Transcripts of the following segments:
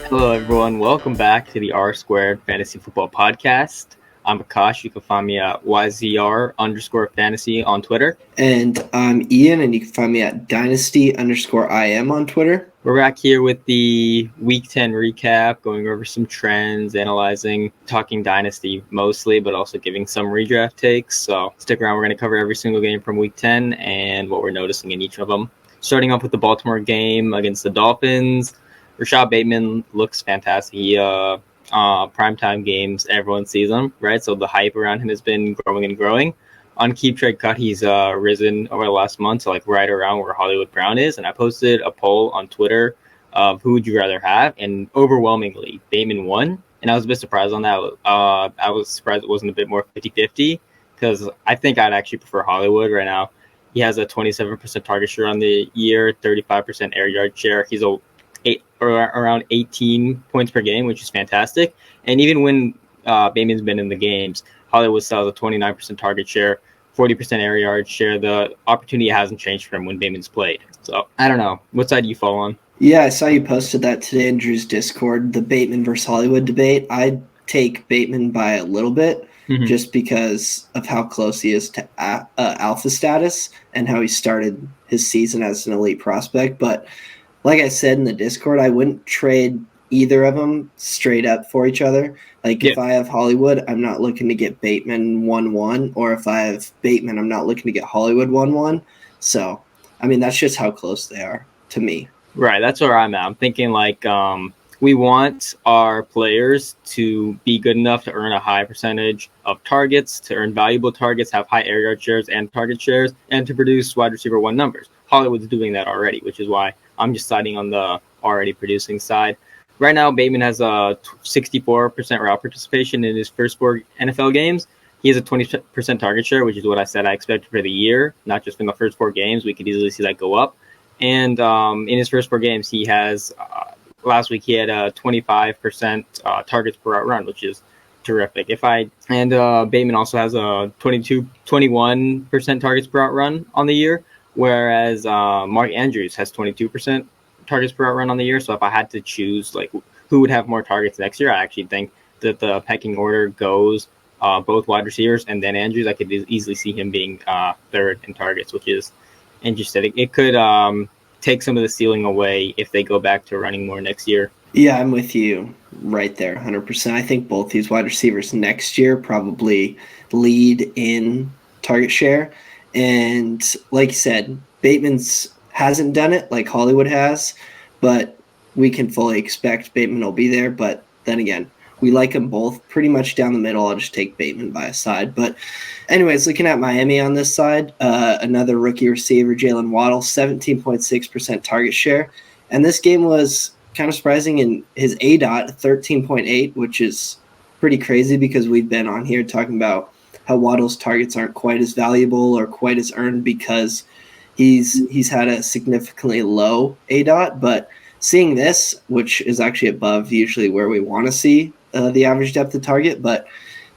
Hello, everyone. Welcome back to the R Squared Fantasy Football Podcast. I'm Akash. You can find me at YZR_fantasy on Twitter. And I'm Ian, and you can find me at Dynasty_IM on Twitter. We're back here with the Week 10 recap, going over some trends, analyzing, talking Dynasty mostly, but also giving some redraft takes. So stick around. We're going to cover every single game from Week 10 and what we're noticing in each of them. Starting off with the Baltimore game against the Dolphins. Rashad Bateman looks fantastic. He primetime games, everyone sees him, right? So the hype around him has been growing and growing. On Keep Trade Cut, he's risen over the last month to right around where Hollywood Brown is. And I posted a poll on Twitter of who would you rather have, and overwhelmingly, Bateman won. And I was a bit surprised on that. I was surprised it wasn't a bit more 50-50 because I think I'd actually prefer Hollywood right now. He has a 27% target share on the year, 35% air yard share. He's around 18 points per game, which is fantastic. And even when Bateman's been in the games, Hollywood still has a 29% target share, 40% air yard share. The opportunity hasn't changed for him when Bateman's played. So I don't know. What side do you fall on? Yeah, I saw you posted that today in Drew's Discord, the Bateman versus Hollywood debate. I'd take Bateman by a little bit just because of how close he is to alpha status and how he started his season as an elite prospect. But like I said in the Discord, I wouldn't trade either of them straight up for each other. If I have Hollywood, I'm not looking to get Bateman 1-1, or if I have Bateman, I'm not looking to get Hollywood 1-1. So, I mean, that's just how close they are to me. Right, that's where I'm at. I'm thinking we want our players to be good enough to earn a high percentage of targets, to earn valuable targets, have high air yard shares and target shares, and to produce wide receiver 1 numbers. Hollywood's doing that already, which is why I'm just siding on the already producing side. Right now, Bateman has a 64% route participation in his first 4 NFL games. He has a 20% target share, which is what I said I expected for the year, not just from the first 4 games. We could easily see that go up. And in his first 4 games, he has last week he had a 25% targets per route run, which is terrific. Bateman also has a 21% targets per route run on the year, whereas Mark Andrews has 22% targets per route run on the year. So if I had to choose who would have more targets next year, I actually think that the pecking order goes both wide receivers and then Andrews. I could easily see him being third in targets, which is interesting. It could take some of the ceiling away if they go back to running more next year. Yeah, I'm with you right there, 100%. I think both these wide receivers next year probably lead in target share. And like you said, Bateman's hasn't done it like Hollywood has, but we can fully expect Bateman will be there. But then again, we like them both pretty much down the middle. I'll just take Bateman by a side. But anyways, looking at Miami on this side, another rookie receiver, Jalen Waddle, 17.6% target share. And this game was kind of surprising in his ADOT, 13.8, which is pretty crazy because we've been on here talking about how Waddle's targets aren't quite as valuable or quite as earned because he's had a significantly low ADOT. But seeing this, which is actually above usually where we want to see the average depth of target, but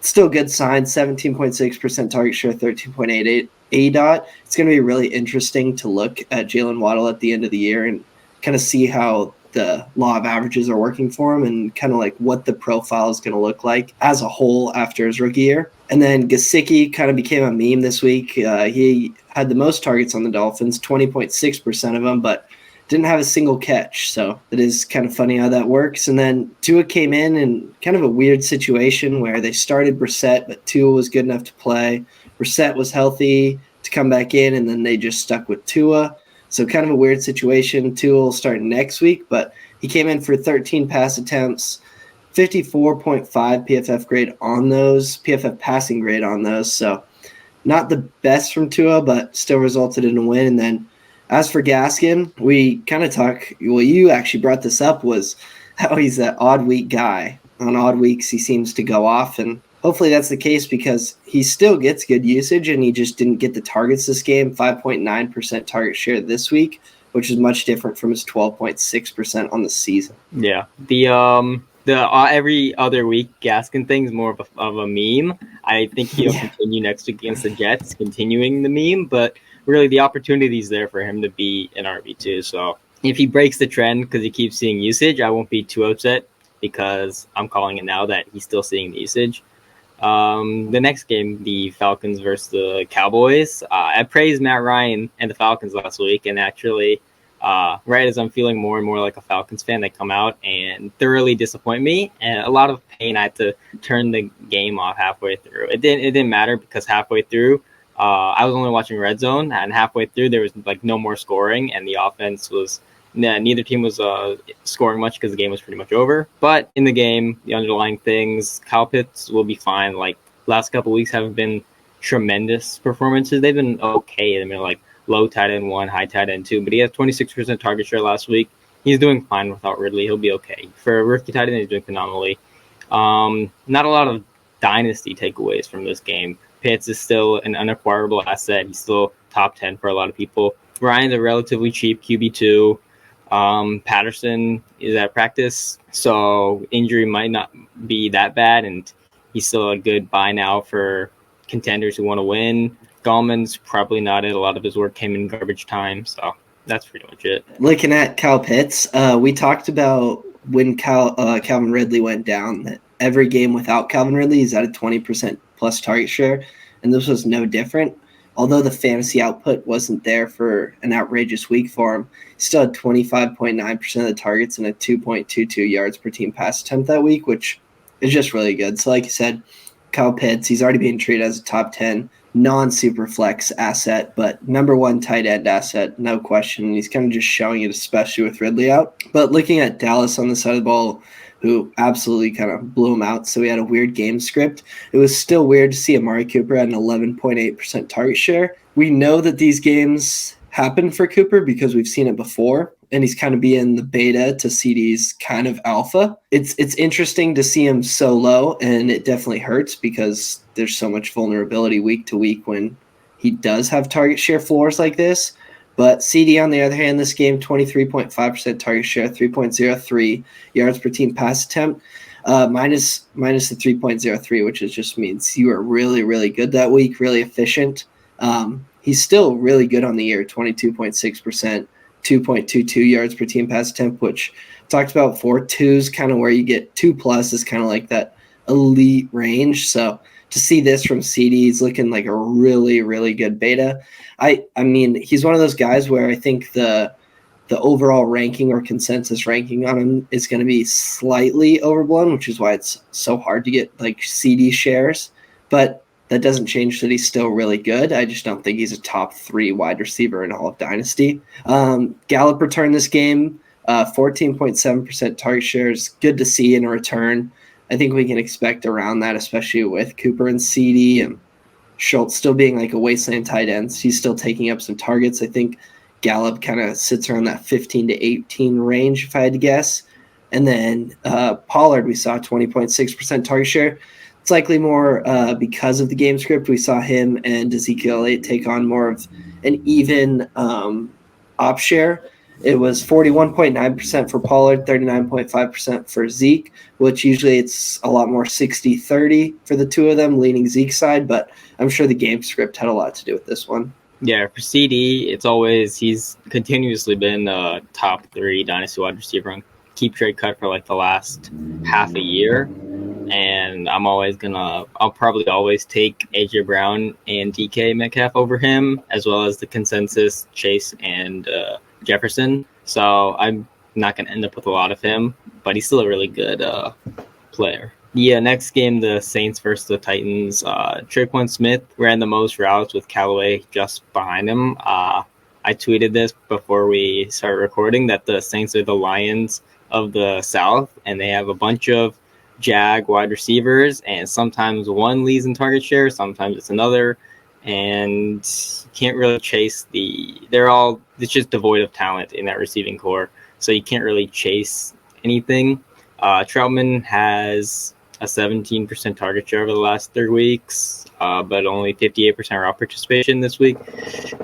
still good sign, 17.6% target share, 13.88 ADOT. It's going to be really interesting to look at Jalen Waddle at the end of the year and kind of see how the law of averages are working for him and kind of what the profile is going to look like as a whole after his rookie year. And then Gesicki kind of became a meme this week. He had the most targets on the Dolphins, 20.6% of them, but didn't have a single catch. So it is kind of funny how that works. And then Tua came in kind of a weird situation where they started Brissett, but Tua was good enough to play. Brissett was healthy to come back in, and then they just stuck with Tua. So kind of a weird situation. Tua will start next week, but he came in for 13 pass attempts, 54.5 PFF grade on those, PFF passing grade on those. So not the best from Tua, but still resulted in a win. And then as for Gaskin, we kind of you actually brought this up, was how he's an odd week guy. On odd weeks, he seems to go off, and hopefully that's the case because he still gets good usage, and he just didn't get the targets this game, 5.9% target share this week, which is much different from his 12.6% on the season. Yeah, the every other week Gaskin thing is more of a meme. I think he'll continue next week against the Jets, continuing the meme, but really the opportunity is there for him to be an RB2. So If he breaks the trend because he keeps seeing usage, I won't be too upset because I'm calling it now that he's still seeing the usage. The next game, the Falcons versus the Cowboys. I praised Matt Ryan and the Falcons last week, and actually, right as I'm feeling more and more like a Falcons fan, they come out and thoroughly disappoint me. And a lot of pain. I had to turn the game off halfway through. It didn't matter because halfway through, I was only watching Red Zone, and halfway through there was like no more scoring, and the offense was. Neither team was scoring much because the game was pretty much over. But in the game, the underlying things, Kyle Pitts will be fine. Like, last couple of weeks haven't been tremendous performances. They've been okay. They've been like low tight end 1, high tight end 2. But he has 26% target share last week. He's doing fine without Ridley. He'll be okay. For a rookie tight end, he's doing phenomenally. Not a lot of dynasty takeaways from this game. Pitts is still an unacquirable asset. He's still top 10 for a lot of people. Ryan's a relatively cheap QB2. Patterson is at practice, so injury might not be that bad, and he's still a good buy now for contenders who want to win. Gallman's probably not it. A lot of his work came in garbage time, so that's pretty much it. Looking at Kyle Pitts, we talked about when Calvin Ridley went down, that every game without Calvin Ridley, he's at a 20% plus target share, and this was no different. Although the fantasy output wasn't there for an outrageous week for him, he still had 25.9% of the targets and a 2.22 yards per team pass attempt that week, which is just really good. So like you said, Kyle Pitts, he's already being treated as a top 10 non-super flex asset, but number one tight end asset, no question. And he's kind of just showing it, especially with Ridley out. But looking at Dallas on the side of the ball, who absolutely kind of blew him out. So we had a weird game script. It was still weird to see Amari Cooper at an 11.8% target share. We know that these games happen for Cooper because we've seen it before, and he's kind of being the beta to CD's kind of alpha. It's interesting to see him so low, and it definitely hurts because there's so much vulnerability week to week when he does have target share floors like this. But CD, on the other hand, this game, 23.5% target share, 3.03 yards per team pass attempt, minus the 3.03, which just means you were really, really good that week, really efficient. He's still really good on the year, 22.6%, 2.22 yards per team pass attempt, which talked about 4.2 is kind of where you get 2+ is kind of like that elite range. So to see this from CD, he's looking like a really, really good beta. I mean, he's one of those guys where I think the overall ranking or consensus ranking on him is going to be slightly overblown, which is why it's so hard to get like CD shares. But that doesn't change that he's still really good. I just don't think he's a top 3 wide receiver in all of Dynasty. Gallup returned this game, 14.7% target shares. Good to see in a return. I think we can expect around that, especially with Cooper and CD and Schultz still being like a wasteland tight ends. He's still taking up some targets. I think Gallup kind of sits around that 15 to 18 range, if I had to guess. And then Pollard, we saw 20.6% target share. It's likely more because of the game script. We saw him and Ezekiel Elliott take on more of an even op share. It was 41.9% for Pollard, 39.5% for Zeke, which usually it's a lot more 60-30 for the two of them, leaning Zeke's side, but I'm sure the game script had a lot to do with this one. Yeah, for CD, he's continuously been a top 3 dynasty wide receiver on keep trade cut for like the last half a year. And I'll probably always take AJ Brown and DK Metcalf over him, as well as the consensus Chase and Jefferson. So I'm not going to end up with a lot of him, but he's still a really good player. Yeah, next game, the Saints versus the Titans. Tre'Quan Smith ran the most routes with Callaway just behind him. I tweeted this before we started recording that the Saints are the Lions of the South, and they have a bunch of Jag wide receivers, and sometimes one leads in target share, sometimes it's another, and you can't really chase it's just devoid of talent in that receiving core, so you can't really chase anything. Troutman has a 17% target share over the last 3 weeks, but only 58% route participation this week.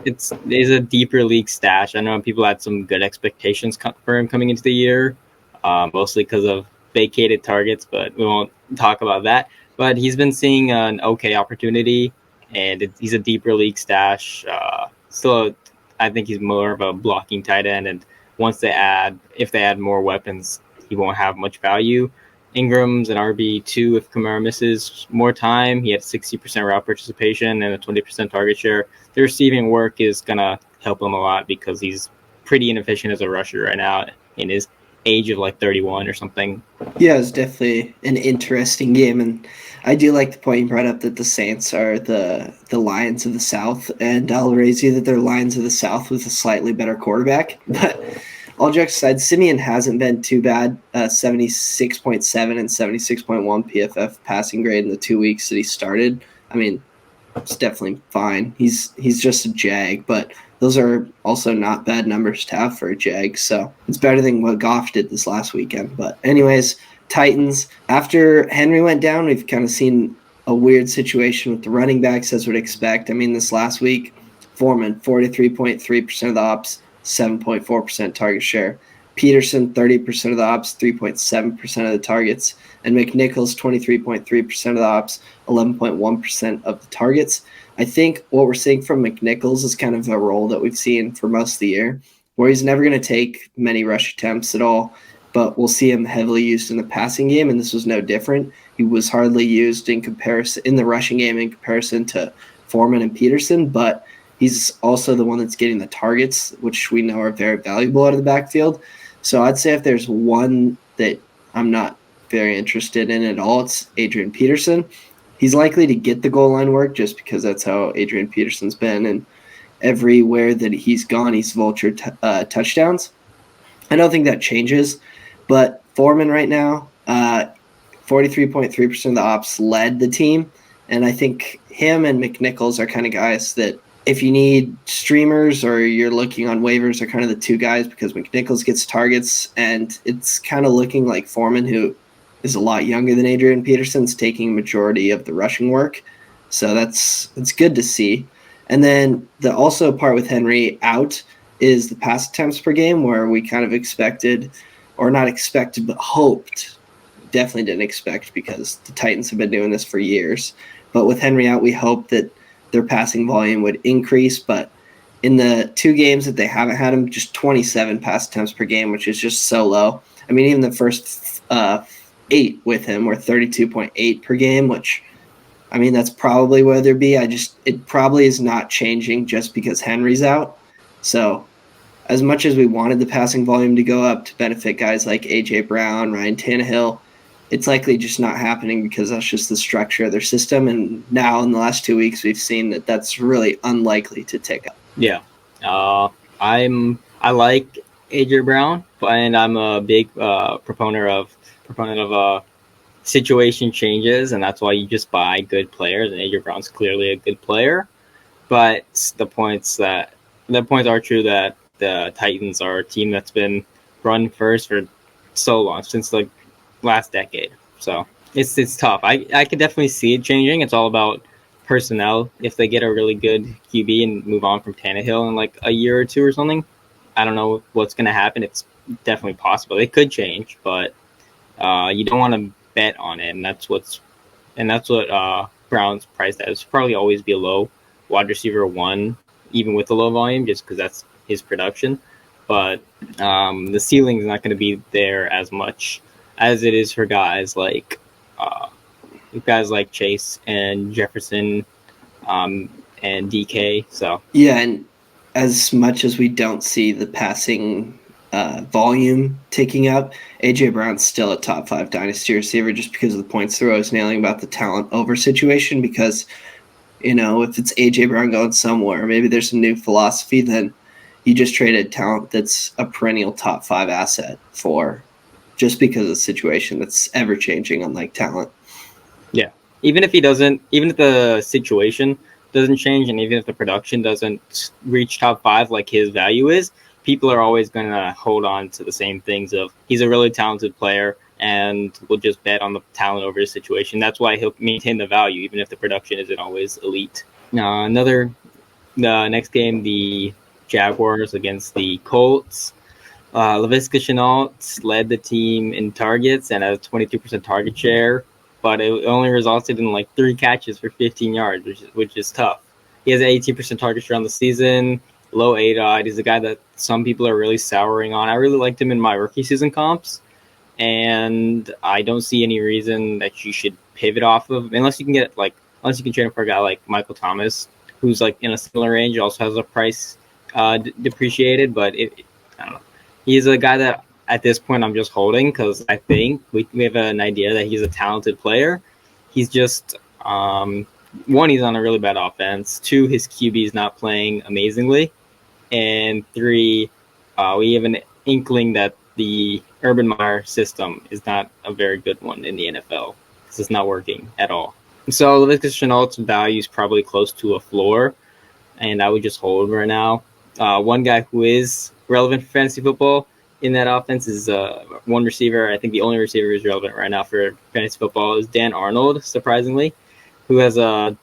It's a deeper league stash. I know people had some good expectations for him coming into the year, mostly because of vacated targets, but we won't talk about that. But he's been seeing an okay opportunity, and he's a deeper league stash. Still, I think he's more of a blocking tight end, and if they add more weapons, he won't have much value. Ingram's an RB2 if Kamara misses more time. He had 60% route participation and a 20% target share. The receiving work is going to help him a lot because he's pretty inefficient as a rusher right now in his age of like 31 or something. Yeah, it's definitely an interesting game, and I do like the point you brought up that the Saints are the Lions of the South, and I'll raise you that they're Lions of the South with a slightly better quarterback. But all jokes aside, Simeon hasn't been too bad. 76.7 and 76.1 PFF passing grade in the 2 weeks that he started. I mean, it's definitely fine. He's just a Jag, but those are also not bad numbers to have for a Jag. So it's better than what Goff did this last weekend. But anyways, Titans. After Henry went down, we've kind of seen a weird situation with the running backs as we'd expect. I mean, this last week, Foreman, 43.3% of the ops, 7.4% target share. Peterson, 30% of the ops, 3.7% of the targets. And McNichols, 23.3% of the ops, 11.1% of the targets. I think what we're seeing from McNichols is kind of a role that we've seen for most of the year, where he's never going to take many rush attempts at all, but we'll see him heavily used in the passing game, and this was no different. He was hardly used in the rushing game in comparison to Foreman and Peterson, but he's also the one that's getting the targets, which we know are very valuable out of the backfield. So I'd say if there's one that I'm not very interested in at all, it's Adrian Peterson. He's likely to get the goal line work just because that's how Adrian Peterson's been, and everywhere that he's gone, he's vultured touchdowns. I don't think that changes, but Foreman right now, 43.3% of the ops led the team, and I think him and McNichols are kind of guys that if you need streamers or you're looking on waivers are kind of the two guys because McNichols gets targets, and it's kind of looking like Foreman, who is a lot younger than Adrian Peterson's, taking majority of the rushing work. So that's good to see. And then the also part with Henry out is the pass attempts per game, where we kind of expected, or not expected, but hoped, definitely didn't expect because the Titans have been doing this for years. But with Henry out, we hoped that their passing volume would increase. But in the 2 games that they haven't had him, just 27 pass attempts per game, which is just so low. I mean, even the first 8 with him were 32.8 per game, which, I mean, that's probably where they'd be. It probably is not changing just because Henry's out. So as much as we wanted the passing volume to go up to benefit guys like A.J. Brown, Ryan Tannehill, it's likely just not happening because that's just the structure of their system. And now in the last 2 weeks, we've seen that that's really unlikely to take up. Yeah. I like A.J. Brown, and I'm a big proponent of situation changes, and that's why you just buy good players, and A.J. Brown's clearly a good player. But the points are true that the Titans are a team that's been run first for so long, since the last decade. So it's tough. I could definitely see it changing. It's all about personnel. If they get a really good QB and move on from Tannehill in like a year or 2 or something, I don't know what's going to happen. It's definitely possible. It could change, but you don't want to bet on it, and that's what Brown's priced at. It's probably always be a low wide receiver 1, even with the low volume, just because that's his production. But the ceiling is not going to be there as much as it is for guys like Chase and Jefferson and DK. So yeah, and as much as we don't see the passing volume ticking up, A.J. Brown's still a top 5 dynasty receiver just because of the points throw I was nailing about the talent over situation. Because, if it's A.J. Brown going somewhere, maybe there's a new philosophy, then you just traded talent that's a perennial top 5 asset for just because of the situation that's ever changing, unlike talent. Yeah. Even if the situation doesn't change, and even if the production doesn't reach top 5 like his value is, people are always going to hold on to the same things of he's a really talented player, and we'll just bet on the talent over his situation. That's why he'll maintain the value, even if the production isn't always elite. The next game, the Jaguars against the Colts. Laviska Shenault led the team in targets and had a 22% target share, but it only resulted in like 3 catches for 15 yards, which is tough. He has an 18% target share on the season, low ADOT. He's a guy that some people are really souring on. I really liked him in my rookie season comps, and I don't see any reason that you should pivot off of unless you can trade him for a guy like Michael Thomas, who's like in a similar range, also has a price depreciated. But I don't know. He's a guy that at this point I'm just holding because I think we have an idea that he's a talented player. He's just one, he's on a really bad offense. Two, his QB is not playing amazingly. And three, we have an inkling that the Urban Meyer system is not a very good one in the NFL. This is not working at all. So Laviska Shenault's value is probably close to a floor, and I would just hold right now. One guy who is relevant for fantasy football in that offense is one receiver. I think the only receiver who's relevant right now for fantasy football is Dan Arnold, surprisingly, who has a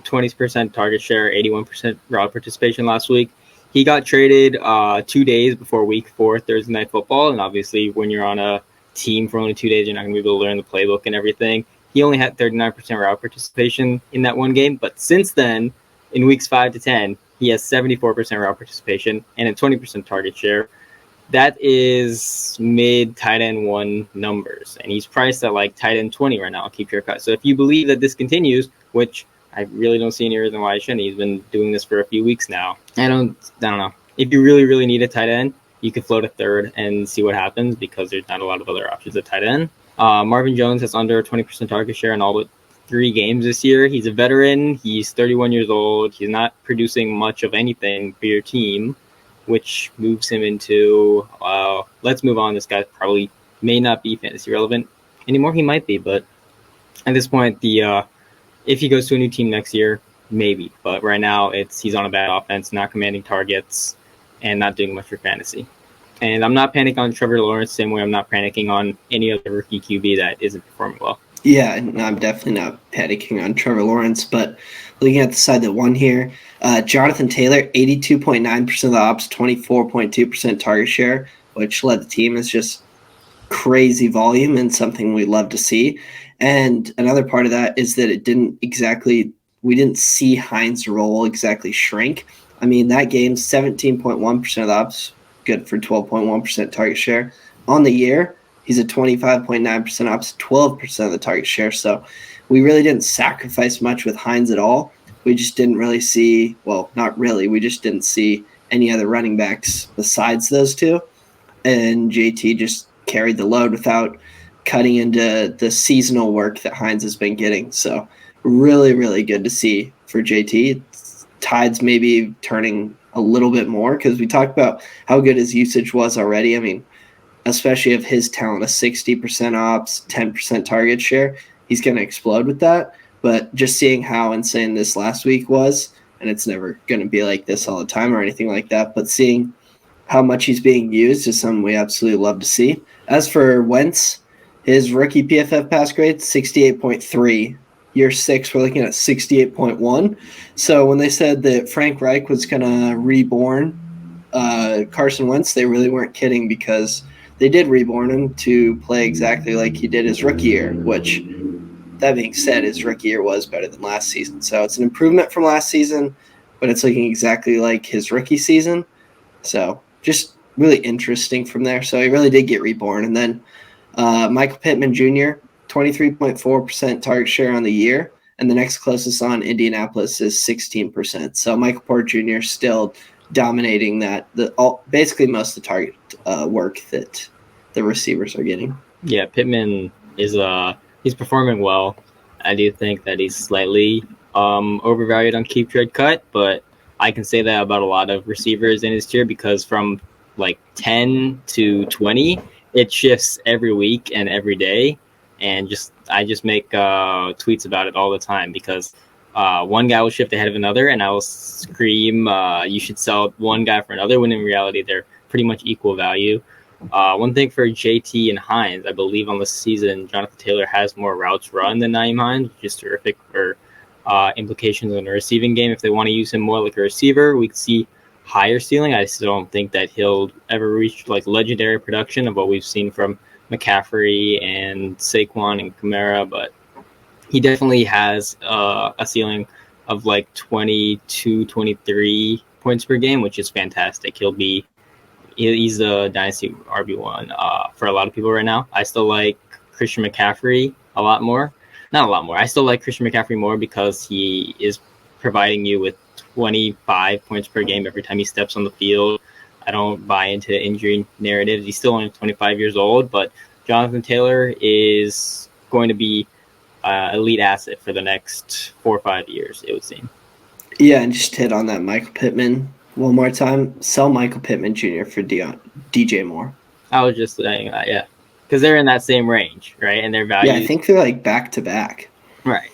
20% target share, 81% route participation last week. He got traded 2 days before week 4 Thursday Night Football, and obviously when you're on a team for only 2 days, you're not going to be able to learn the playbook and everything. He only had 39% route participation in that one game, but since then, in weeks 5 to 10, he has 74% route participation and a 20% target share. That is mid tight end 1 numbers, and he's priced at like tight end 20 right now. I'll keep your cut. So if you believe that this continues, which I really don't see any reason why I shouldn't. He's been doing this for a few weeks now. I don't know. If you really, really need a tight end, you could float a third and see what happens because there's not a lot of other options at tight end. Marvin Jones has under 20% target share in all but 3 games this year. He's a veteran. He's 31 years old. He's not producing much of anything for your team, which moves him into, let's move on. This guy probably may not be fantasy relevant anymore. He might be, but at this point, if he goes to a new team next year, maybe. But right now, he's on a bad offense, not commanding targets, and not doing much for fantasy. And I'm not panicking on Trevor Lawrence the same way I'm not panicking on any other rookie QB that isn't performing well. Yeah, and I'm definitely not panicking on Trevor Lawrence, but looking at the side that won here, Jonathan Taylor, 82.9% of the ops, 24.2% target share, which led the team is just crazy volume and something we love to see. And another part of that is that we didn't see Hines' role exactly shrink. I mean, that game, 17.1% of the ops, good for 12.1% target share. On the year, he's at 25.9% ops, 12% of the target share. So we really didn't sacrifice much with Hines at all. We just didn't really see, well, not really, we just didn't see any other running backs besides those two. And JT just carried the load without cutting into the seasonal work that Hines has been getting. So really, really good to see for JT. Tides maybe turning a little bit more because we talked about how good his usage was already. I mean, especially if his talent is 60% ops, 10% target share, he's going to explode with that. But just seeing how insane this last week was, and it's never going to be like this all the time or anything like that, but seeing how much he's being used is something we absolutely love to see. As for Wentz, his rookie PFF pass grade, 68.3. Year 6, we're looking at 68.1. So when they said that Frank Reich was going to reborn Carson Wentz, they really weren't kidding because they did reborn him to play exactly like he did his rookie year, which, that being said, his rookie year was better than last season. So it's an improvement from last season, but it's looking exactly like his rookie season. So just really interesting from there. So he really did get reborn. And then Michael Pittman Jr., 23.4% target share on the year. And the next closest on Indianapolis is 16%. So Michael Porter Jr. still dominating basically most of the target work that the receivers are getting. Yeah, Pittman is he's performing well. I do think that he's slightly overvalued on keep trade cut, but I can say that about a lot of receivers in his tier because from like 10 to 20, it shifts every week and every day. And I just make tweets about it all the time because one guy will shift ahead of another, and I will scream, you should sell one guy for another, when in reality they're pretty much equal value. One thing for JT and Hines, I believe on the season, Jonathan Taylor has more routes run than Nyheim Hines, which is terrific for implications in a receiving game. If they want to use him more like a receiver, we could see higher ceiling. I still don't think that he'll ever reach like legendary production of what we've seen from McCaffrey and Saquon and Kamara, but he definitely has a ceiling of like 22, 23 points per game, which is fantastic. He's a dynasty RB1 for a lot of people right now. I still like Christian McCaffrey a lot more. Not a lot more. I still like Christian McCaffrey more because he is providing you with 25 points per game every time he steps on the field. I don't buy into injury narratives. He's still only 25 years old, but Jonathan Taylor is going to be elite asset for the next 4 or 5 years, it would seem. Yeah, and just hit on that Michael Pittman one more time. Sell Michael Pittman Jr. for DJ Moore. I was just saying that, yeah. Because they're in that same range, right? And their value. Yeah, I think they're like back to back. Right.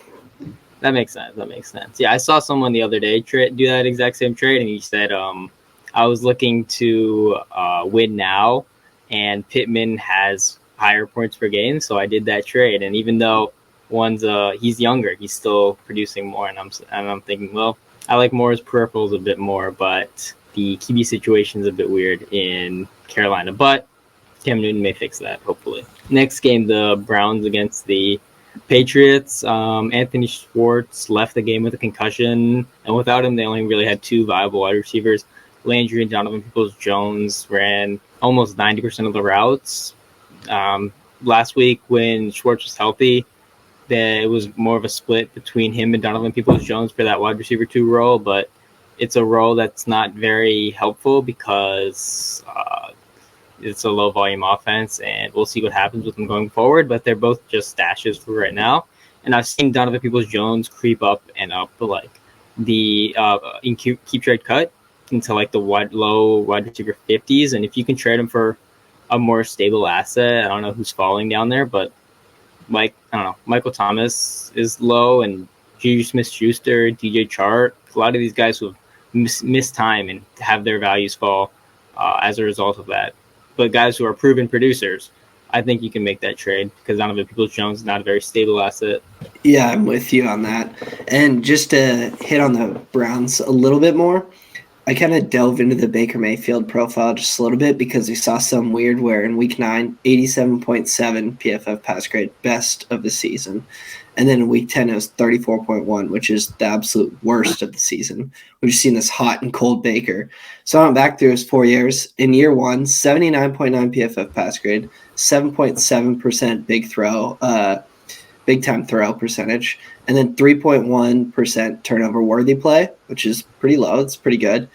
That makes sense. Yeah, I saw someone the other day do that exact same trade, and he said, I was looking to win now, and Pittman has higher points per game, so I did that trade. And even though he's younger, he's still producing more, and I'm thinking, well, I like Moore's peripherals a bit more, but the QB situation is a bit weird in Carolina. But Cam Newton may fix that, hopefully. Next game, the Browns against the Patriots. Anthony Schwartz left the game with a concussion, and without him, they only really had 2 viable wide receivers. Landry and Donovan Peoples-Jones ran almost 90% of the routes. Last week, when Schwartz was healthy, it was more of a split between him and Donovan Peoples-Jones for that wide receiver 2 role, but it's a role that's not very helpful because it's a low volume offense, and we'll see what happens with them going forward, but they're both just stashes for right now. And I've seen Donovan Peoples-Jones creep up and up, like the in keep trade cut into like the low wide receiver 50s, and if you can trade him for a more stable asset, I don't know who's falling down there, but Michael Thomas is low, and Juju Smith-Schuster, DJ Chark, a lot of these guys who have missed time and have their values fall as a result of that. But guys who are proven producers, I think you can make that trade because Donovan Peoples-Jones is not a very stable asset. Yeah, I'm with you on that. And just to hit on the Browns a little bit more, I kind of delve into the Baker Mayfield profile just a little bit because we saw some weird where in week 9, 87.7 PFF pass grade, best of the season. And then in week 10, it was 34.1, which is the absolute worst of the season. We've seen this hot and cold Baker. So I went back through his 4 years. In year 1, 79.9 PFF pass grade, 7.7% big time throw percentage, and then 3.1% turnover worthy play, which is pretty low. It's pretty good.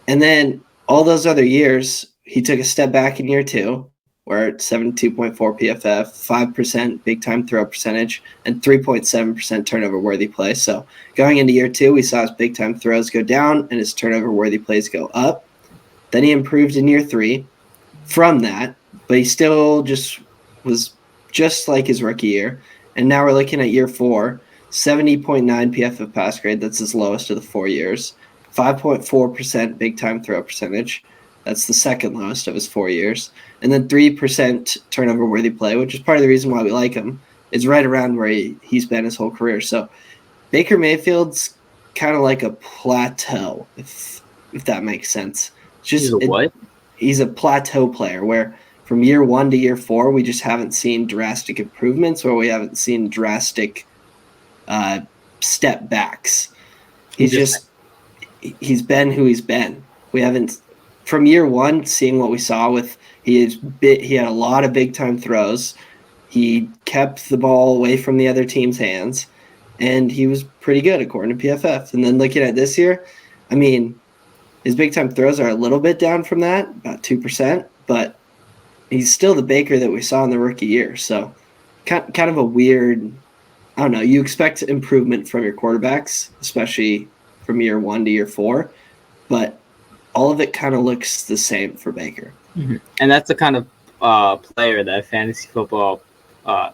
And then all those other years, he took a step back in year 2, where it's 72.4 PFF, 5% big time throw percentage, and 3.7% turnover worthy play. So going into year 2, we saw his big time throws go down and his turnover worthy plays go up. Then he improved in year 3 from that, but he still was just like his rookie year. And now we're looking at year 4, 70.9 PFF pass grade. That's his lowest of the 4 years. 5.4% big time throw percentage. That's the second lowest of his 4 years. And then 3% turnover worthy play, which is part of the reason why we like him. Is right around where he's been his whole career. So Baker Mayfield's kind of like a plateau, if that makes sense. He's a what? He's a plateau player where from year 1 to year 4, we just haven't seen drastic improvements or we haven't seen drastic step backs. He's been who he's been. We haven't, from year 1, seeing what we saw with, he had a lot of big time throws. He kept the ball away from the other team's hands, and he was pretty good according to PFF. And then looking at this year, I mean, his big time throws are a little bit down from that, about 2%, but he's still the Baker that we saw in the rookie year. So kind of a weird, I don't know, you expect improvement from your quarterbacks, especially from year 1 to year 4, but all of it kind of looks the same for Baker. Mm-hmm. And that's the kind of player that fantasy football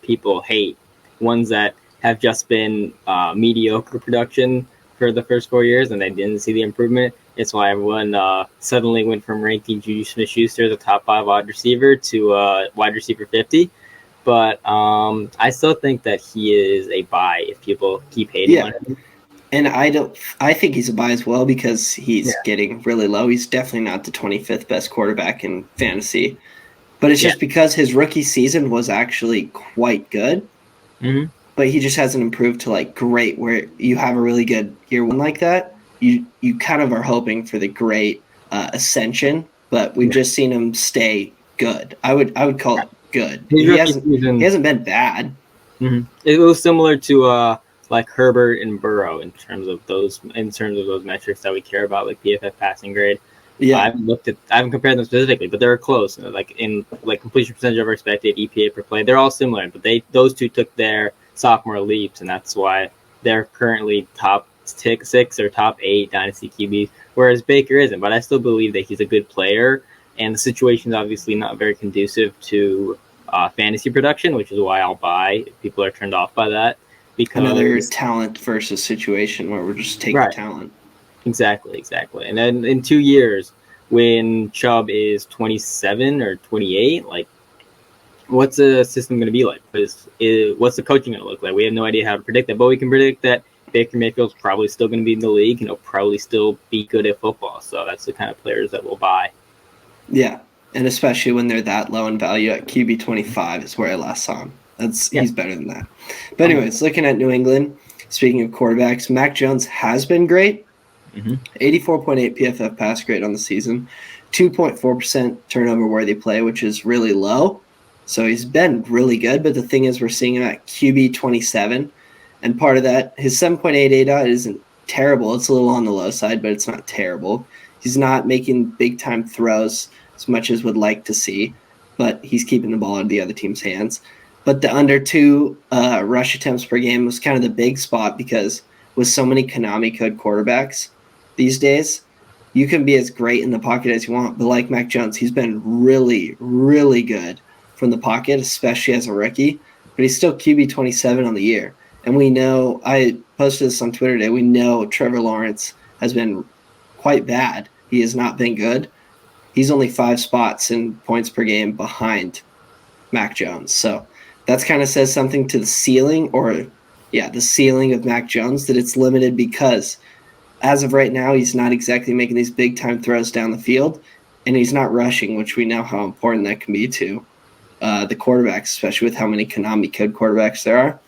people hate, ones that have just been mediocre production for the first 4 years and they didn't see the improvement. It's why everyone suddenly went from ranking Juju Smith-Schuster the top 5 wide receiver to wide receiver 50. But I still think that he is a buy if people keep hating on him. And I think he's a buy as well because he's getting really low. He's definitely not the 25th best quarterback in fantasy. But it's just because his rookie season was actually quite good. Mm-hmm. But he just hasn't improved to like great where you have a really good year 1 like that. you kind of are hoping for the great ascension, but we've just seen him stay good. I would call it good. His He rookie hasn't season, he hasn't been bad. It was similar to like Herbert and Burrow in terms of those metrics that we care about, like PFF passing grade. Yeah, I haven't compared them specifically, but they're close. Like in like completion percentage over expected, EPA per play, they're all similar. But those two took their sophomore leaps, and that's why they're currently top 6 or top 8 dynasty QBs, whereas Baker isn't. But I still believe that he's a good player, and the situation is obviously not very conducive to fantasy production, which is why I'll buy if people are turned off by that. Because another talent versus situation where we're just taking right. talent. Exactly. And then in 2 years, when Chubb is 27 or 28, like, what's the system going to be like? What's the coaching going to look like? We have no idea how to predict that, but we can predict that Baker Mayfield's probably still going to be in the league, and he'll probably still be good at football. So that's the kind of players that we'll buy. Yeah, and especially when they're that low in value at QB 25 is where I last saw him. He's better than that. But anyways, looking at New England, speaking of quarterbacks, Mac Jones has been great. 84.8 PFF pass grade on the season, 2.4% turnover worthy play, which is really low. So he's been really good. But the thing is, we're seeing him at QB 27. And part of that, his 7.8 ADOT isn't terrible. It's a little on the low side, but it's not terrible. He's not making big-time throws as much as would like to see, but he's keeping the ball out of the other team's hands. But the under 2 rush attempts per game was kind of the big spot because with so many Konami code quarterbacks these days, you can be as great in the pocket as you want. But like Mac Jones, he's been really, really good from the pocket, especially as a rookie. But he's still QB 27 on the year. And we know, I posted this on Twitter today, we know Trevor Lawrence has been quite bad. He has not been good. He's only 5 spots in points per game behind Mac Jones. So that's kind of says something to the ceiling, the ceiling of Mac Jones, that it's limited because as of right now, he's not exactly making these big-time throws down the field, and he's not rushing, which we know how important that can be to the quarterbacks, especially with how many Konami code quarterbacks there are.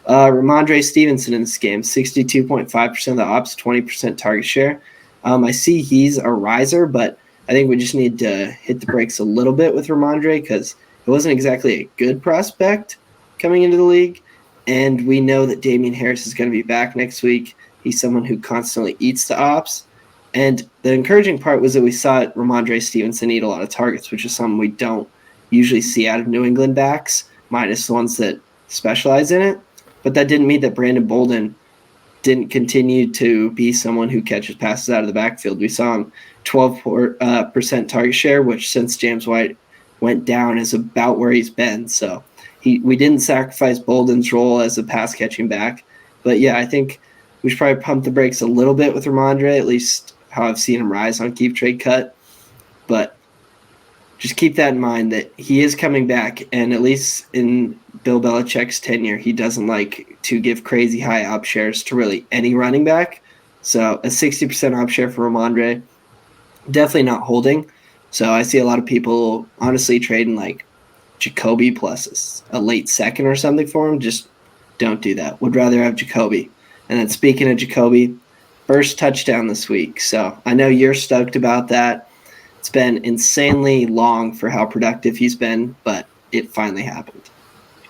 Ramondre Stevenson in this game, 62.5% of the ops, 20% target share. I see he's a riser, but I think we just need to hit the brakes a little bit with Ramondre because it wasn't exactly a good prospect coming into the league. And we know that Damian Harris is going to be back next week. He's someone who constantly eats the ops. And the encouraging part was that we saw Ramondre Stevenson eat a lot of targets, which is something we don't usually see out of New England backs, minus the ones that specialize in it. But that didn't mean that Brandon Bolden didn't continue to be someone who catches passes out of the backfield. We saw him 12% target share, which since James White went down is about where he's been. So we didn't sacrifice Bolden's role as a pass-catching back. But, yeah, I think we should probably pump the brakes a little bit with Ramondre, at least how I've seen him rise on Keep Trade Cut. But just keep that in mind that he is coming back, and at least in Bill Belichick's tenure, he doesn't like to give crazy high op shares to really any running back. So a 60% op share for Ramondre, definitely not holding. So I see a lot of people honestly trading like Jacoby plus a late second or something for him. Just don't do that. Would rather have Jacoby. And then speaking of Jacoby, first touchdown this week. So I know you're stoked about that. It's been insanely long for how productive he's been, but it finally happened.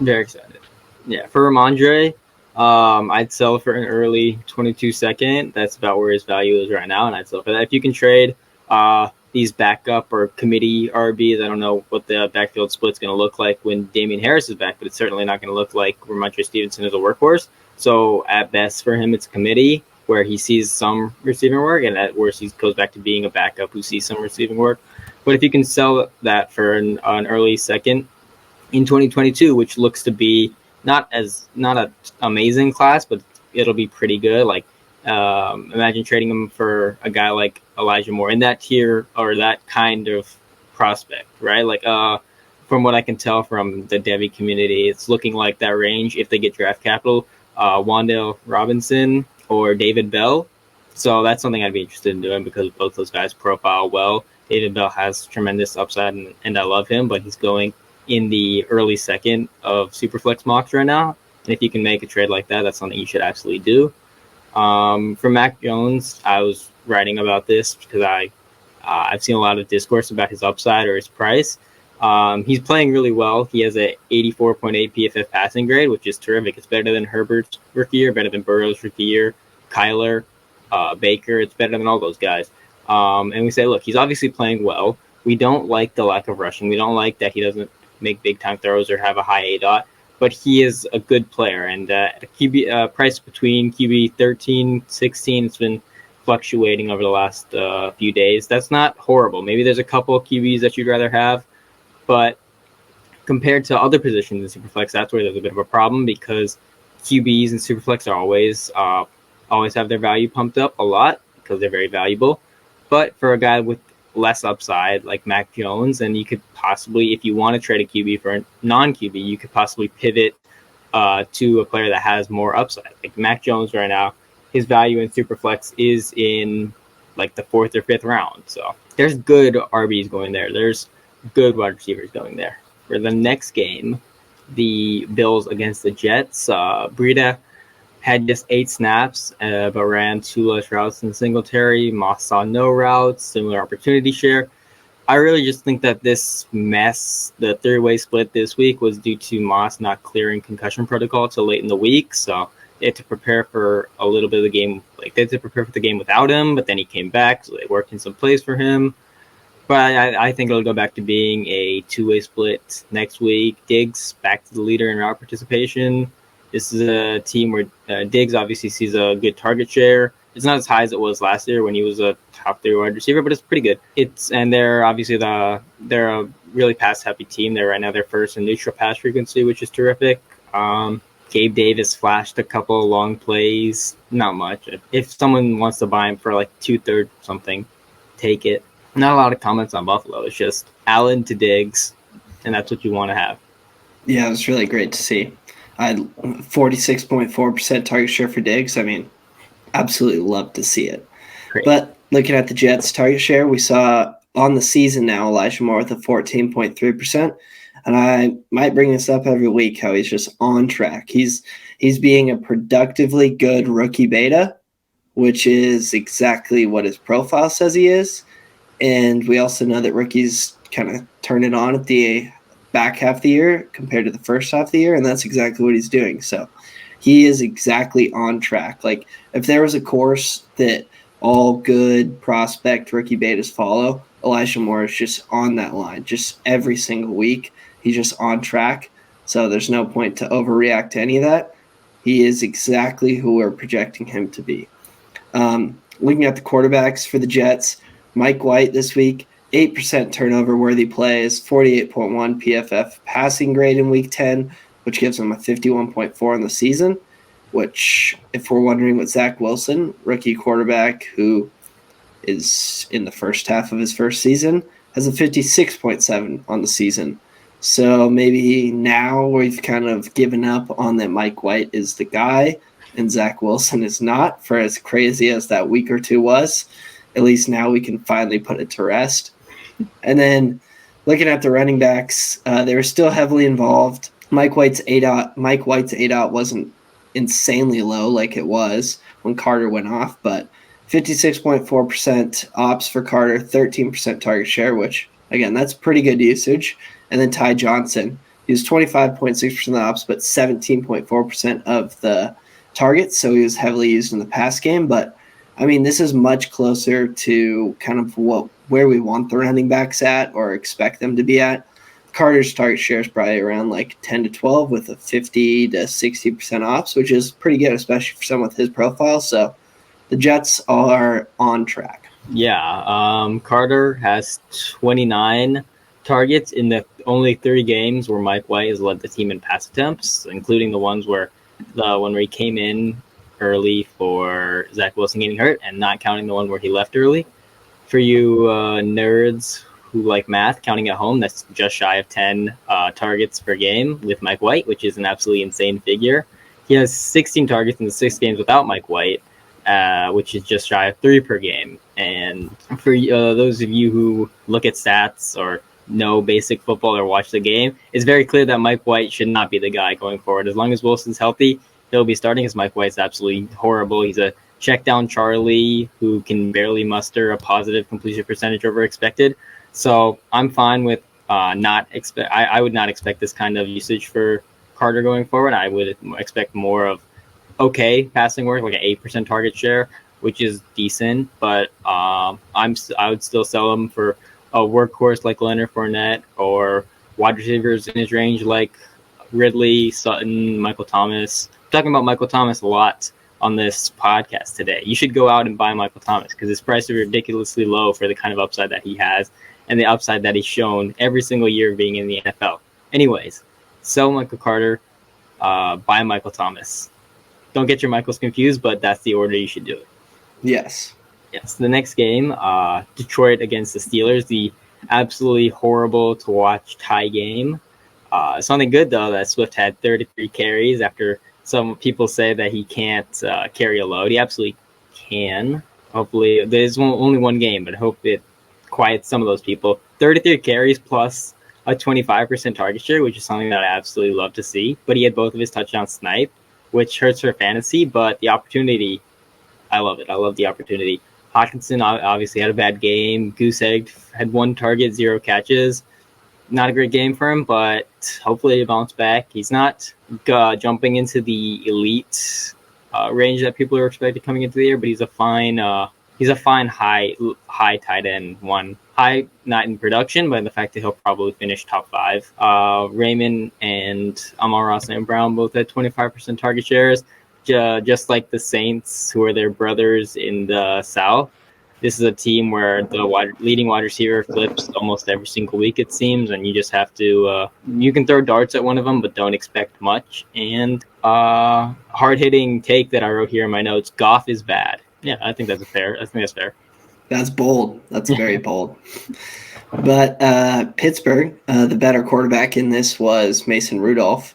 Very excited. Yeah, for Ramondre, I'd sell for an early 22 second. That's about where his value is right now, and I'd sell for that. If you can trade these backup or committee RBs, I don't know what the backfield split's going to look like when Damian Harris is back, but it's certainly not going to look like Ramondre Stevenson is a workhorse. So at best for him, it's a committee where he sees some receiving work, and at worst he goes back to being a backup who sees some receiving work. But if you can sell that for an early second in 2022, which looks to be not an amazing class, but it'll be pretty good. Like imagine trading him for a guy like Elijah Moore in that tier or that kind of prospect, right? Like from what I can tell from the Devy community, it's looking like that range if they get draft capital, Wan'Dale Robinson or David Bell. So that's something I'd be interested in doing because both those guys profile well. David Bell has tremendous upside, and I love him, but he's going in the early second of Superflex mocks right now. And if you can make a trade like that, that's something you should absolutely do. For Mac Jones, I was writing about this because I've seen a lot of discourse about his upside or his price. He's playing really well. He has a 84.8 PFF passing grade, which is terrific. It's better than Herbert's rookie year, better than Burrow's rookie year, Kyler, Baker. It's better than all those guys. And we say, look, he's obviously playing well. We don't like the lack of rushing. We don't like that he doesn't make big-time throws or have a high A-dot. But he is a good player. And QB price between QB 13, 16, it's been fluctuating over the last few days. That's not horrible. Maybe there's a couple of QBs that you'd rather have. But compared to other positions in Superflex, that's where there's a bit of a problem because QBs in Superflex are always have their value pumped up a lot because they're very valuable. But for a guy with less upside like Mac Jones, and you could possibly, if you want to trade a QB for a non-QB, you could possibly pivot to a player that has more upside. Like Mac Jones right now, his value in Superflex is in like the 4th or 5th round. So there's good RBs going there. There's good wide receivers going there. For the next game, the Bills against the Jets, Breida had just 8 snaps, but ran 2 less routes than Singletary. Moss saw no routes, similar opportunity share. I really just think that this mess, the 3-way split this week, was due to Moss not clearing concussion protocol till late in the week. So they had to prepare for a little bit of the game. Like they had to prepare for the game without him, but then he came back, so they worked in some plays for him. But I think it'll go back to being a 2-way split next week. Diggs back to the leader in route participation. This is a team where Diggs obviously sees a good target share. It's not as high as it was last year when he was a top 3 wide receiver, but it's pretty good. They're obviously they're a really pass happy team. They're right now their first in neutral pass frequency, which is terrific. Gabe Davis flashed a couple of long plays, not much. If someone wants to buy him for like 2/3 something, take it. Not a lot of comments on Buffalo. It's just Allen to Diggs, and that's what you want to have. Yeah, it was really great to see. I had 46.4% target share for Diggs. I mean, absolutely love to see it. Great. But looking at the Jets' target share, we saw on the season now Elijah Moore with a 14.3%. And I might bring this up every week how he's just on track. He's being a productively good rookie beta, which is exactly what his profile says he is. And we also know that rookies kind of turn it on at the back half of the year compared to the first half of the year, and that's exactly what he's doing. So he is exactly on track. Like if there was a course that all good prospect rookie betas follow, Elijah Moore is just on that line. Just every single week, he's just on track. So there's no point to overreact to any of that. He is exactly who we're projecting him to be. Looking at the quarterbacks for the Jets, Mike White this week, 8% turnover-worthy plays, 48.1 PFF passing grade in Week 10, which gives him a 51.4 in the season, which, if we're wondering what Zach Wilson, rookie quarterback who is in the first half of his first season, has a 56.7 on the season. So maybe now we've kind of given up on that Mike White is the guy and Zach Wilson is not, for as crazy as that week or two was. At least now we can finally put it to rest. And then looking at the running backs, they were still heavily involved. Mike White's ADOT wasn't insanely low like it was when Carter went off, but 56.4% ops for Carter, 13% target share, which, again, that's pretty good usage. And then Ty Johnson, he was 25.6% of the ops, but 17.4% of the targets, so he was heavily used in the pass game. But I mean, this is much closer to kind of where we want the running backs at or expect them to be at. Carter's target share is probably around like 10 to 12 with a 50 to 60% ops, which is pretty good, especially for someone with his profile. So the Jets are on track. Yeah, Carter has 29 targets in the only 3 games where Mike White has led the team in pass attempts, including the ones where he came in early for Zach Wilson getting hurt and not counting the one where he left early. For you nerds who like math, counting at home, that's just shy of 10 targets per game with Mike White, which is an absolutely insane figure. He has 16 targets in the 6 games without Mike White, which is just shy of 3 per game. And for those of you who look at stats or know basic football or watch the game, it's very clear that Mike White should not be the guy going forward. As long as Wilson's healthy, he'll be starting, as Mike White's absolutely horrible. He's a check down Charlie, who can barely muster a positive completion percentage over expected. So I'm fine with not expect. I would not expect this kind of usage for Carter going forward. I would expect more of okay passing work, like an 8% target share, which is decent. But I would still sell him for a workhorse like Leonard Fournette or wide receivers in his range like Ridley, Sutton, Michael Thomas. I'm talking about Michael Thomas a lot on this podcast today. You should go out and buy Michael Thomas because his price is ridiculously low for the kind of upside that he has and the upside that he's shown every single year of being in the NFL. Anyways, sell Michael Carter, buy Michael Thomas. Don't get your Michaels confused, but that's the order you should do it. Yes. Yes. The next game, Detroit against the Steelers, the absolutely horrible to watch tie game. Something good, though, that Swift had 33 carries after some people say that he can't carry a load. He absolutely can. Hopefully, there's only one game, but I hope it quiets some of those people. 33 carries plus a 25% target share, which is something that I absolutely love to see. But he had both of his touchdowns sniped, which hurts for fantasy, but the opportunity, I love it. I love the opportunity. Hawkinson obviously had a bad game. Goose Egg had 1 target, 0 catches. Not a great game for him, but hopefully he bounce back. He's not jumping into the elite range that people are expecting coming into the year, but he's a fine high tight end one. High not in production, but in the fact that he'll probably finish top 5. Raymond and Amon-Ra St. Brown both had 25% target shares, just like the Saints, who are their brothers in the South. This is a team where the leading wide receiver flips almost every single week, it seems, and you just have to you can throw darts at one of them, but don't expect much. And hard-hitting take that I wrote here in my notes, Goff is bad. Yeah, I think that's fair. That's bold. That's very bold. But Pittsburgh, the better quarterback in this was Mason Rudolph,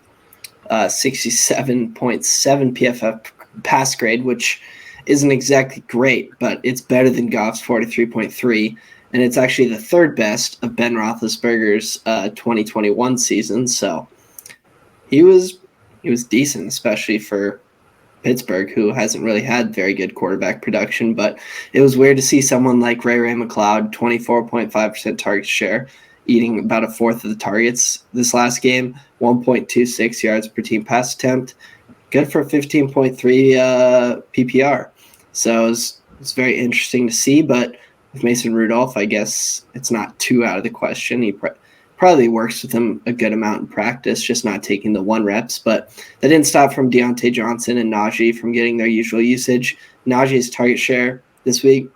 67.7 PFF pass grade, which isn't exactly great, but it's better than Goff's 43.3, and it's actually the 3rd best of Ben Roethlisberger's 2021 season. So he was decent, especially for Pittsburgh, who hasn't really had very good quarterback production. But it was weird to see someone like Ray McCloud, 24.5% target share, eating about 1/4 of the targets this last game, 1.26 yards per team pass attempt, good for 15.3 PPR. So it's very interesting to see. But with Mason Rudolph, I guess it's not too out of the question. He probably works with him a good amount in practice, just not taking the 1 reps. But that didn't stop from Deontay Johnson and Najee from getting their usual usage. Najee's target share this week,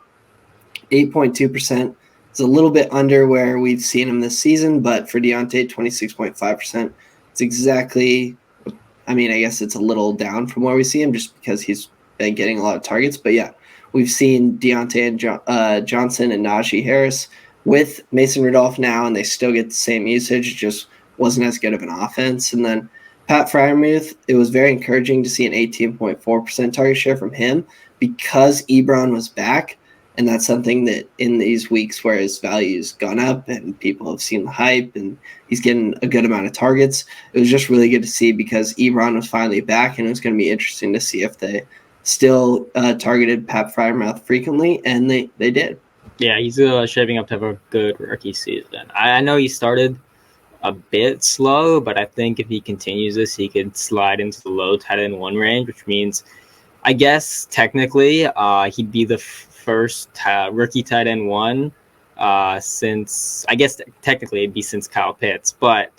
8.2%. It's a little bit under where we've seen him this season, but for Deontay, 26.5%. It's exactly, I mean, I guess it's a little down from where we see him just because he's been getting a lot of targets. But yeah, we've seen Deontay and Johnson and Najee Harris with Mason Rudolph now, and they still get the same usage. It just wasn't as good of an offense. And then Pat Freiermuth, it was very encouraging to see an 18.4% target share from him because Ebron was back. And that's something that in these weeks where his value's gone up and people have seen the hype and he's getting a good amount of targets, it was just really good to see because Ebron was finally back, and it was going to be interesting to see if they still targeted Pat Freiermuth frequently, and they did. Yeah, he's shaping up to have a good rookie season. I know he started a bit slow, but I think if he continues this, he could slide into the low tight end 1 range, which means, I guess, technically, he'd be the first rookie tight end 1 since, I guess, technically it'd be since Kyle Pitts. But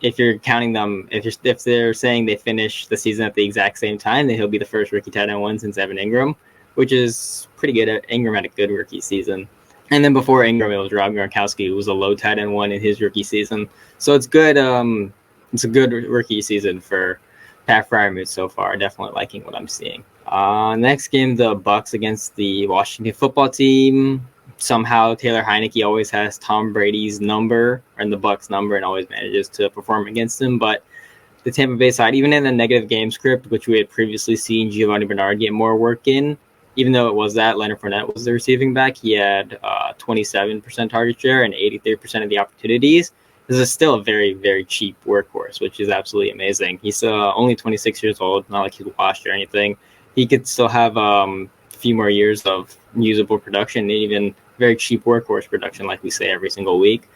if you're counting them, if they're saying they finish the season at the exact same time, then he'll be the first rookie tight end 1 since Evan Ingram, which is pretty good. Ingram had a good rookie season. And then before Ingram, it was Rob Gronkowski, who was a low tight end 1 in his rookie season. So it's good. It's a good rookie season for Pat Freiermuth so far. Definitely liking what I'm seeing. Next game, the Bucs against the Washington football team. Somehow Taylor Heineke always has Tom Brady's number and the Bucs number and always manages to perform against him. But the Tampa Bay side, even in the negative game script, which we had previously seen Giovanni Bernard get more work in, even though it was that Leonard Fournette was the receiving back, he had 27% target share and 83% of the opportunities. This is still a very, very cheap workhorse, which is absolutely amazing. He's only 26 years old, not like he's washed or anything. he could still have a few more years of usable production and even very cheap workhorse production, like we say every single week.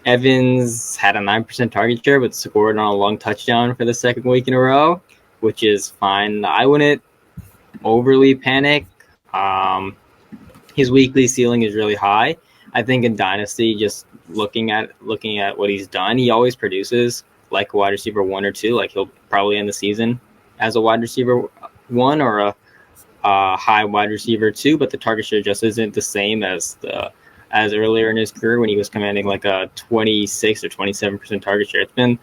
Evans had a 9% target share, but scored on a long touchdown for the second week in a row, which is fine. I wouldn't overly panic. His weekly ceiling is really high. I think in Dynasty, just looking at what he's done, he always produces like a wide receiver 1 or 2. Like he'll probably end the season as a wide receiver 1 or a high wide receiver 2, but the target share just isn't the same as earlier in his career when he was commanding like a 26 or 27% target share. It's been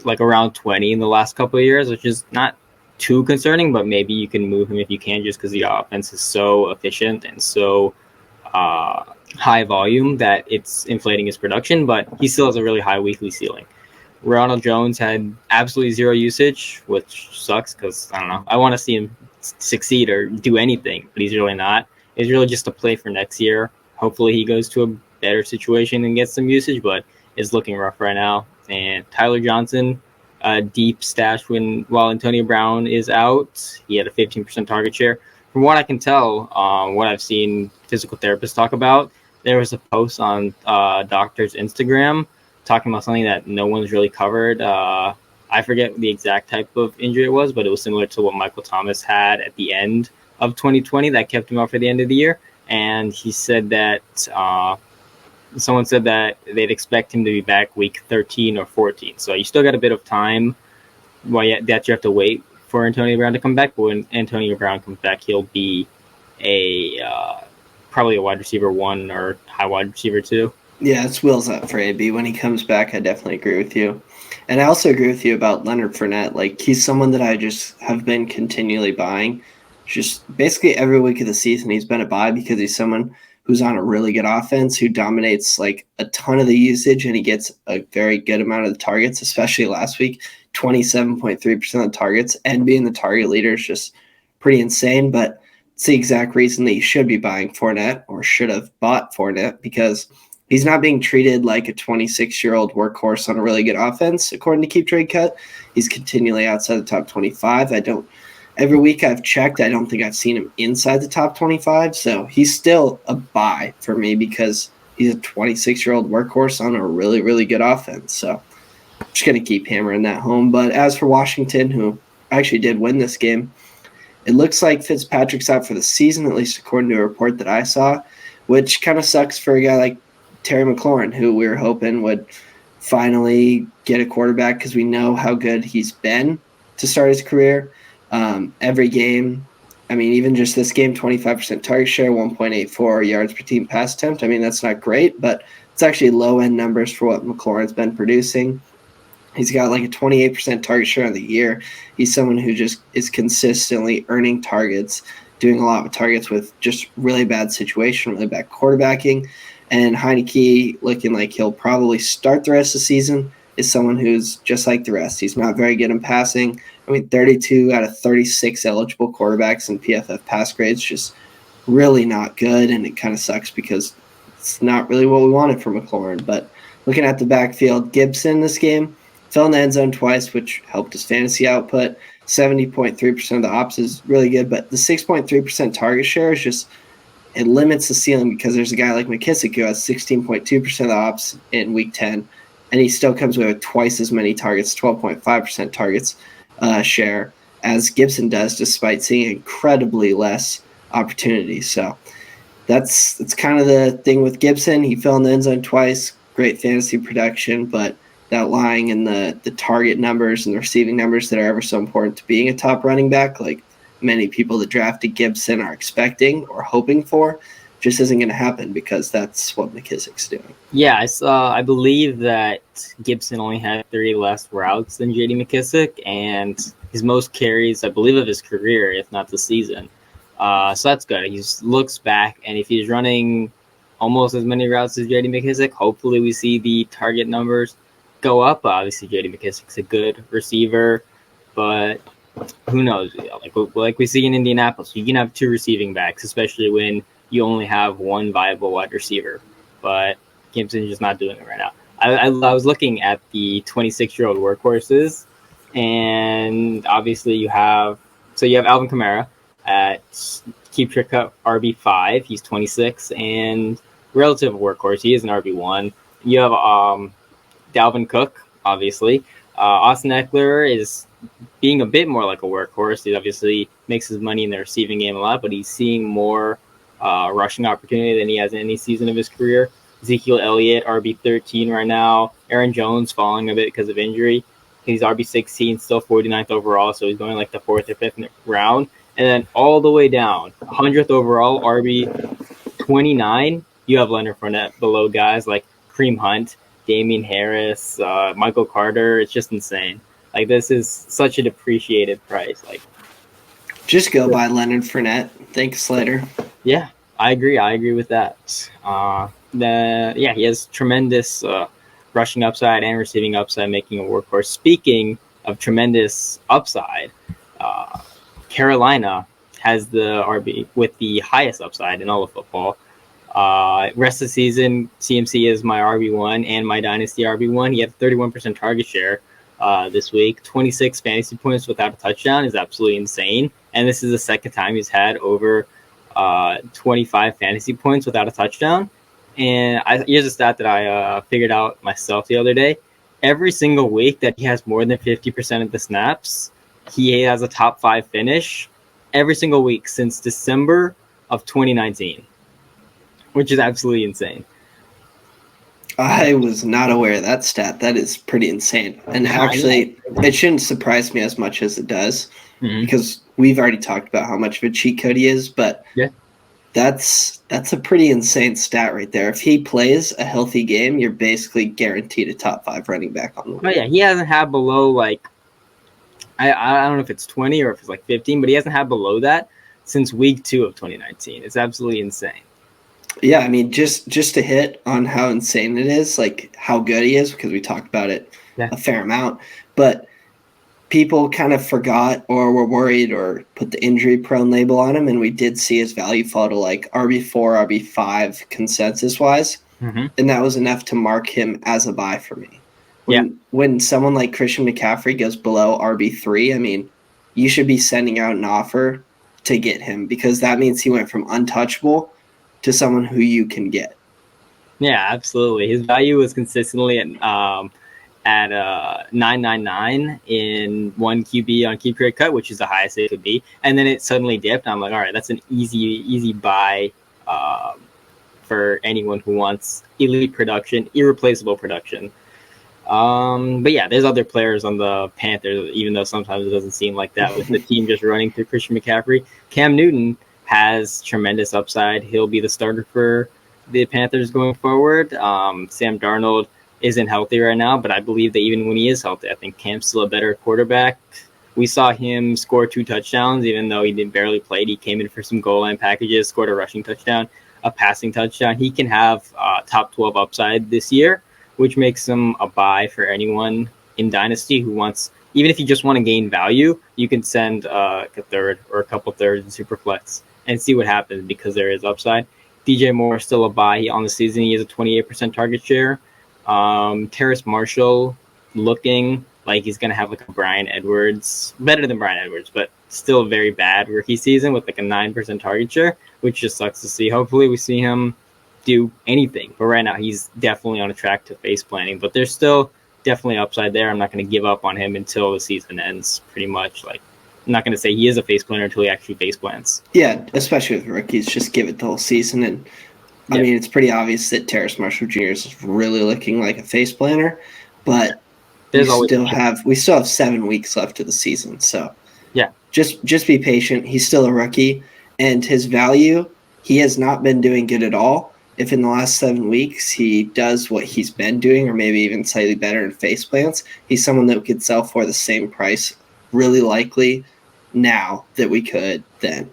like around 20 in the last couple of years, which is not too concerning, but maybe you can move him if you can, just because the offense is so efficient and so high volume that it's inflating his production, but he still has a really high weekly ceiling. Ronald Jones had absolutely zero usage, which sucks because, I don't know, I want to see him succeed or do anything, but he's really not. It's really just a play for next year. Hopefully he goes to a better situation and gets some usage, but it's looking rough right now. And Tyler Johnson, a deep stash while Antonio Brown is out. He had a 15% target share. From what I can tell, what I've seen physical therapists talk about, there was a post on Doctor's Instagram talking about something that no one's really covered. I forget the exact type of injury it was, but it was similar to what Michael Thomas had at the end of 2020 that kept him out for the end of the year. And he said that someone said that they'd expect him to be back week 13 or 14. So you still got a bit of time that you have to wait for Antonio Brown to come back. But when Antonio Brown comes back, he'll be probably a wide receiver 1 or high wide receiver 2. Yeah, it's wheels up for AB. When he comes back, I definitely agree with you. And I also agree with you about Leonard Fournette. Like, he's someone that I just have been continually buying. Just basically every week of the season, he's been a buy because he's someone who's on a really good offense, who dominates like a ton of the usage, and he gets a very good amount of the targets, especially last week, 27.3% of the targets, and being the target leader is just pretty insane. But it's the exact reason that you should be buying Fournette, or should have bought Fournette, because he's not being treated like a 26-year-old workhorse on a really good offense, according to Keep Trade Cut. He's continually outside the top 25. Every week I've checked, I don't think I've seen him inside the top 25. So he's still a buy for me because he's a 26-year-old workhorse on a really, really good offense. So I'm just going to keep hammering that home. But as for Washington, who actually did win this game, it looks like Fitzpatrick's out for the season, at least according to a report that I saw, which kind of sucks for a guy like Terry McLaurin, who we were hoping would finally get a quarterback, because we know how good he's been to start his career. Every game, I mean, even just this game, 25% target share, 1.84 yards per team pass attempt. I mean, that's not great, but it's actually low-end numbers for what McLaurin's been producing. He's got like a 28% target share on the year. He's someone who just is consistently earning targets, doing a lot with targets with just really bad situation, really bad quarterbacking. And Heineke, looking like he'll probably start the rest of the season, is someone who's just like the rest. He's not very good in passing. I mean, 32 out of 36 eligible quarterbacks in PFF pass grades, just really not good, and it kind of sucks because it's not really what we wanted from McLaurin. But looking at the backfield, Gibson this game fell in the end zone twice, which helped his fantasy output. 70.3% of the ops is really good, but the 6.3% target share is just, it limits the ceiling, because there's a guy like McKissick who has 16.2% of the ops in week 10, and he still comes away with twice as many targets, 12.5% targets share, as Gibson does, despite seeing incredibly less opportunities. So that's kind of the thing with Gibson. He fell in the end zone twice, great fantasy production, but that lying in the target numbers and the receiving numbers that are ever so important to being a top running back, like many people that drafted Gibson are expecting or hoping for, just isn't going to happen, because that's what McKissick's doing. Yeah, I believe that Gibson only had 3 less routes than J.D. McKissick, and his most carries, I believe, of his career, if not the season. So that's good. He looks back, and if he's running almost as many routes as J.D. McKissick, hopefully we see the target numbers go up. Obviously, J.D. McKissick's a good receiver, but who knows? Like we see in Indianapolis, you can have 2 receiving backs, especially when you only have 1 viable wide receiver. But Gibson's just not doing it right now. I was looking at the 26-year-old workhorses, and obviously you have Alvin Kamara. at keep trick up RB5. He's 26 and relative workhorse. He is an RB1. You have Dalvin Cook, obviously. Austin Eckler is being a bit more like a workhorse. He obviously makes his money in the receiving game a lot, but he's seeing more rushing opportunity than he has in any season of his career. Ezekiel Elliott, RB13 right now. Aaron Jones falling a bit because of injury. He's RB16, still 49th overall, so he's going like the 4th or 5th round. And then all the way down, 100th overall, RB29, you have Leonard Fournette below guys like Kareem Hunt, Damian Harris, Michael Carter. It's just insane. Like, this is such a depreciated price. Like, just go by Leonard Fournette. Thanks, Slater. Yeah, I agree. I agree with that. He has tremendous rushing upside and receiving upside, making a workhorse. Speaking of tremendous upside, Carolina has the RB with the highest upside in all of football. Rest of the season, CMC is my RB1 and my Dynasty RB1. He had 31% target share this week. 26 fantasy points without a touchdown is absolutely insane. And this is the second time he's had over 25 fantasy points without a touchdown. And here's a stat that I figured out myself the other day. Every single week that he has more than 50% of the snaps, he has a top 5 finish every single week since December of 2019, which is absolutely insane. I was not aware of that stat. That is pretty insane. And actually, it shouldn't surprise me as much as it does, because we've already talked about how much of a cheat code he is, but that's a pretty insane stat right there. If he plays a healthy game, you're basically guaranteed a top 5 running back on the league. Oh yeah, he hasn't had below like I don't know if it's 20 or if it's like 15, but he hasn't had below that since week 2 of 2019. It's absolutely insane. Yeah, I mean, just to hit on how insane it is, like how good he is, because we talked about it a fair amount, but people kind of forgot or were worried or put the injury-prone label on him, and we did see his value fall to like RB4, RB5 consensus-wise, and that was enough to mark him as a buy for me. When someone like Christian McCaffrey goes below RB3, I mean, you should be sending out an offer to get him, because that means he went from untouchable to someone who you can get. Yeah, absolutely. His value was consistently at 999 in one QB on Keep Trade Cut, which is the highest it could be. And then it suddenly dipped. I'm like, all right, that's an easy buy for anyone who wants elite production, irreplaceable production. But yeah, there's other players on the Panthers, even though sometimes it doesn't seem like that with the team just running through Christian McCaffrey. Cam Newton has tremendous upside. He'll be the starter for the Panthers going forward. Sam Darnold isn't healthy right now, but I believe that even when he is healthy, I think Cam's still a better quarterback. We saw him score 2 touchdowns, even though he didn't barely play. He came in for some goal line packages, scored a rushing touchdown, a passing touchdown. He can have top 12 upside this year, which makes him a buy for anyone in Dynasty who wants, even if you just want to gain value, you can send a third or a couple thirds in Superflex and see what happens, because there is upside. DJ Moore is still a buy on the season. He has a 28% target share. Terrace Marshall looking like he's going to have like a Bryan Edwards, better than Bryan Edwards, but still a very bad rookie season with like a 9% target share, which just sucks to see. Hopefully we see him do anything, but right now he's definitely on a track to face planning, but there's still definitely upside there. I'm not going to give up on him until the season ends, pretty much. Like, I'm not going to say he is a face planner until he actually face plants. Yeah, especially with rookies, just give it the whole season. And I mean, it's pretty obvious that Terrace Marshall Jr. is really looking like a face planner, but we still have 7 weeks left of the season. So yeah, just be patient. He's still a rookie, and his value, he has not been doing good at all. If in the last 7 weeks he does what he's been doing, or maybe even slightly better in face plants, he's someone that we could sell for the same price, really likely, now that we could then.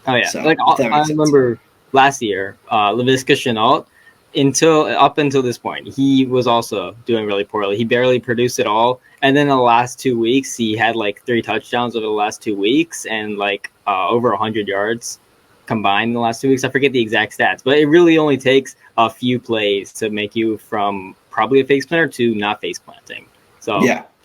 Oh yeah, so, like I remember last year, Laviska Shenault, up until this point, he was also doing really poorly. He barely produced at all, and then the last 2 weeks, he had like 3 touchdowns over the last 2 weeks and like over 100 yards combined in the last 2 weeks. I forget the exact stats, but it really only takes a few plays to make you from probably a face planter to not face planting. So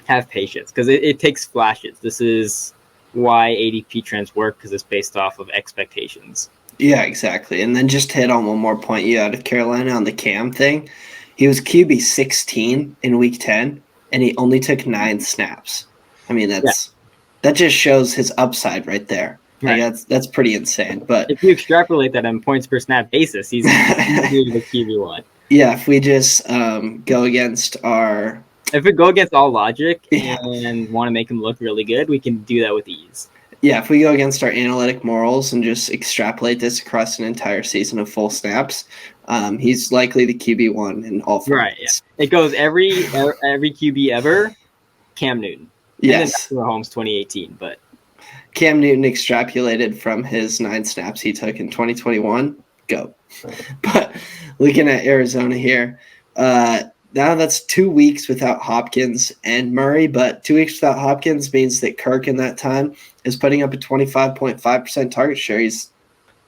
have patience, because it takes flashes. This is why ADP trends work, because it's based off of expectations. Yeah, exactly. And then just to hit on one more point you had of Carolina on the Cam thing. He was QB 16 in week 10, and he only took 9 snaps. I mean, that just shows his upside right there. Like, Right. that's pretty insane. But if you extrapolate that on points per snap basis, he's easily the QB1. Yeah, if we just go against our... If we go against all logic and want to make him look really good, we can do that with ease. Yeah, if we go against our analytic morals and just extrapolate this across an entire season of full snaps, he's likely the QB1 in all formats. Right, yeah. It goes every QB ever, Cam Newton. Yes. And then Mahomes 2018, but Cam Newton extrapolated from his 9 snaps he took in 2021. Go. But looking at Arizona here, now that's 2 weeks without Hopkins and Murray, but 2 weeks without Hopkins means that Kirk in that time is putting up a 25.5% target share.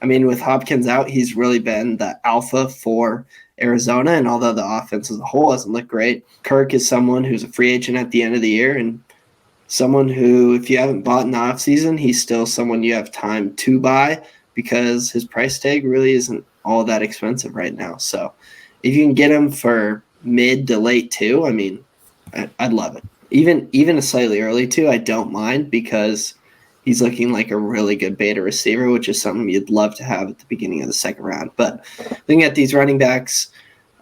With Hopkins out, he's really been the alpha for Arizona, and although the offense as a whole hasn't looked great, Kirk is someone who's a free agent at the end of the year, and someone who, if you haven't bought in the offseason, he's still someone you have time to buy because his price tag really isn't all that expensive right now. So if you can get him for mid to late 2, I'd love it. Even a slightly early 2, I don't mind because he's looking like a really good beta receiver, which is something you'd love to have at the beginning of the second round. But looking at these running backs,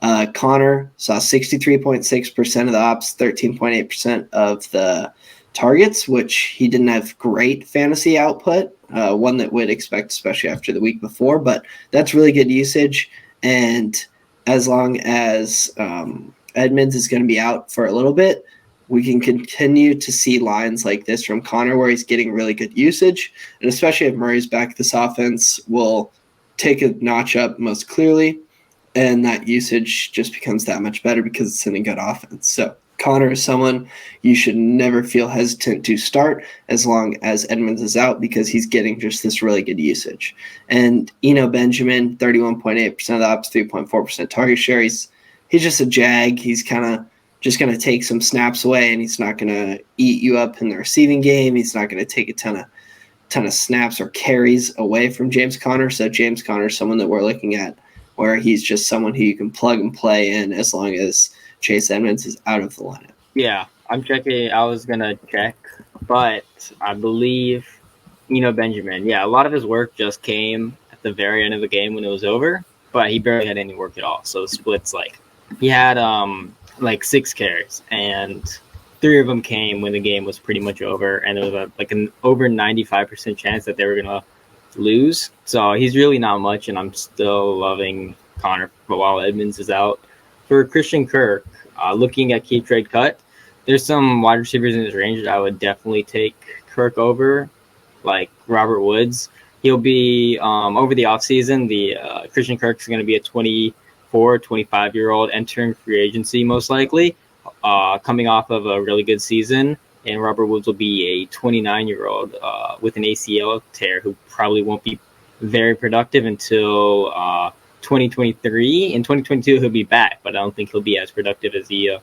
Connor saw 63.6% of the ops, 13.8% of the targets, which he didn't have great fantasy output, one that we'd expect, especially after the week before, but that's really good usage. And as long as Edmonds is going to be out for a little bit, we can continue to see lines like this from Connor where he's getting really good usage. And especially if Murray's back, this offense will take a notch up most clearly, and that usage just becomes that much better because it's in a good offense. So Connor is someone you should never feel hesitant to start as long as Edmonds is out because he's getting just this really good usage. And Benjamin, 31.8% of the ops, 3.4% target share. He's just a jag. He's kind of just going to take some snaps away, and he's not going to eat you up in the receiving game. He's not going to take a ton of snaps or carries away from James Conner. So James Conner is someone that we're looking at where he's just someone who you can plug and play in as long as Chase Edmonds is out of the lineup. Yeah, I'm checking. I was going to check, but I believe, Benjamin, a lot of his work just came at the very end of the game when it was over, but he barely had any work at all. So the splits, he had 6 carries, and 3 of them came when the game was pretty much over, and there was an over 95% chance that they were going to lose. So he's really not much, and I'm still loving Connor while Edmonds is out. For Christian Kirk, looking at keep trade cut, there's some wide receivers in his range that I would definitely take Kirk over, like Robert Woods. He'll be over the offseason. The Christian Kirk's going to be a 24, 25-year-old entering free agency most likely, coming off of a really good season. And Robert Woods will be a 29-year-old with an ACL tear who probably won't be very productive until 2023. In 2022, he'll be back, but I don't think he'll be as productive as he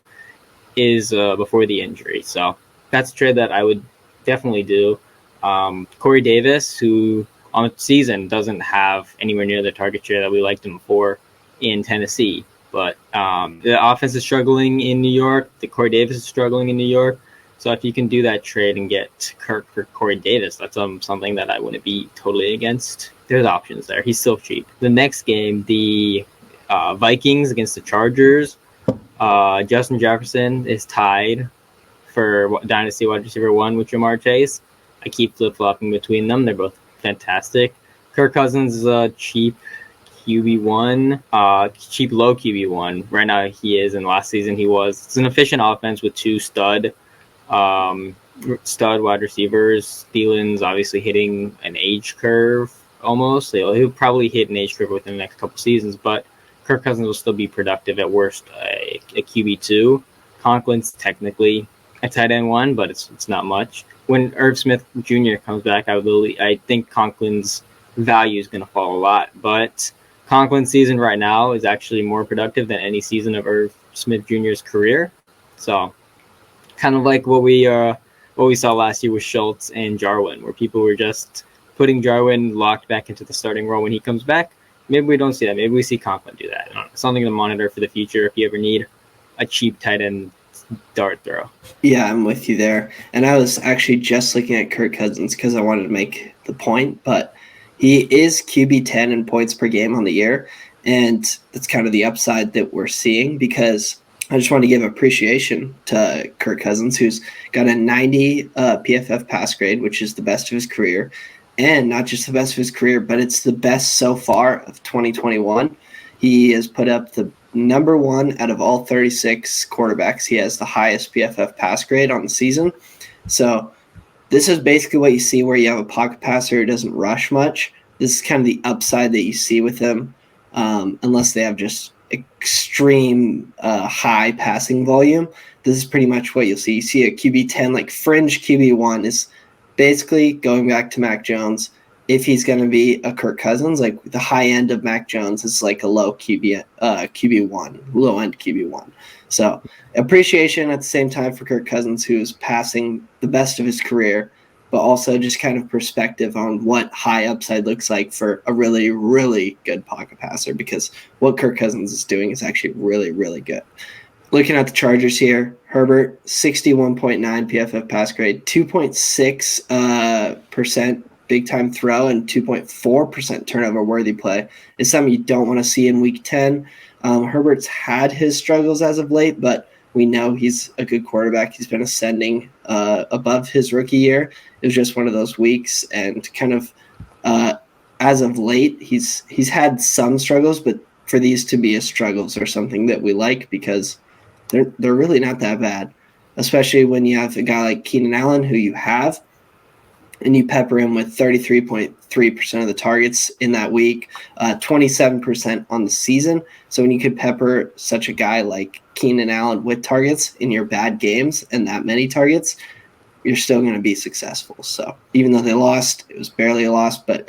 is before the injury. So that's a trade that I would definitely do. Corey Davis, who on the season doesn't have anywhere near the target share that we liked him for in Tennessee. But the offense is struggling in New York. The Corey Davis is struggling in New York. So if you can do that trade and get Kirk for Corey Davis, that's something that I wouldn't be totally against. There's options there. He's still cheap. The next game, the Vikings against the Chargers. Justin Jefferson is tied for Dynasty wide receiver 1 with Jamar Chase. I keep flip-flopping between them. They're both fantastic. Kirk Cousins is a cheap QB1, cheap low QB1. Right now he is, and last season he was. It's an efficient offense with 2 stud wide receivers. Thielen's obviously hitting an age curve almost. He'll probably hit an age curve within the next couple seasons, but Kirk Cousins will still be productive at worst a QB2. Conklin's technically a tight end 1, but it's not much. When Irv Smith Jr. comes back, I think Conklin's value is going to fall a lot, but Conklin's season right now is actually more productive than any season of Irv Smith Jr.'s career. So kind of like what we what we saw last year with Schultz and Jarwin, where people were just putting Jarwin locked back into the starting role when he comes back. Maybe we don't see that. Maybe we see Conklin do that. Something to monitor for the future if you ever need a cheap tight end dart throw. Yeah, I'm with you there. And I was actually just looking at Kirk Cousins because I wanted to make the point, but he is QB 10 in points per game on the year. And that's kind of the upside that we're seeing, because I just want to give appreciation to Kirk Cousins, who's got a 90 PFF pass grade, which is the best of his career. And not just the best of his career, but it's the best so far of 2021. He has put up the number one out of all 36 quarterbacks. He has the highest PFF pass grade on the season. So this is basically what you see where you have a pocket passer who doesn't rush much. This is kind of the upside that you see with him, unless they have just extreme high passing volume. This is pretty much what you'll see. You see a QB 10, like fringe QB 1 is basically going back to Mac Jones. If he's going to be a Kirk Cousins, like the high end of Mac Jones is like a low QB1, low end QB1. So appreciation at the same time for Kirk Cousins, who's passing the best of his career, but also just kind of perspective on what high upside looks like for a really, really good pocket passer, because what Kirk Cousins is doing is actually really, really good. Looking at the Chargers here, Herbert, 61.9 PFF pass grade, 2.6% big-time throw, and 2.4% turnover-worthy play is something you don't want to see in Week 10. Herbert's had his struggles as of late, but we know he's a good quarterback. He's been ascending above his rookie year. It was just one of those weeks, and kind of as of late, he's had some struggles, but for these to be his struggles are something that we like, because they're really not that bad, especially when you have a guy like Keenan Allen, who you have, and you pepper him with 33.3% of the targets in that week, 27% on the season. So when you could pepper such a guy like Keenan Allen with targets in your bad games and that many targets, you're still going to be successful. So even though they lost, it was barely a loss, but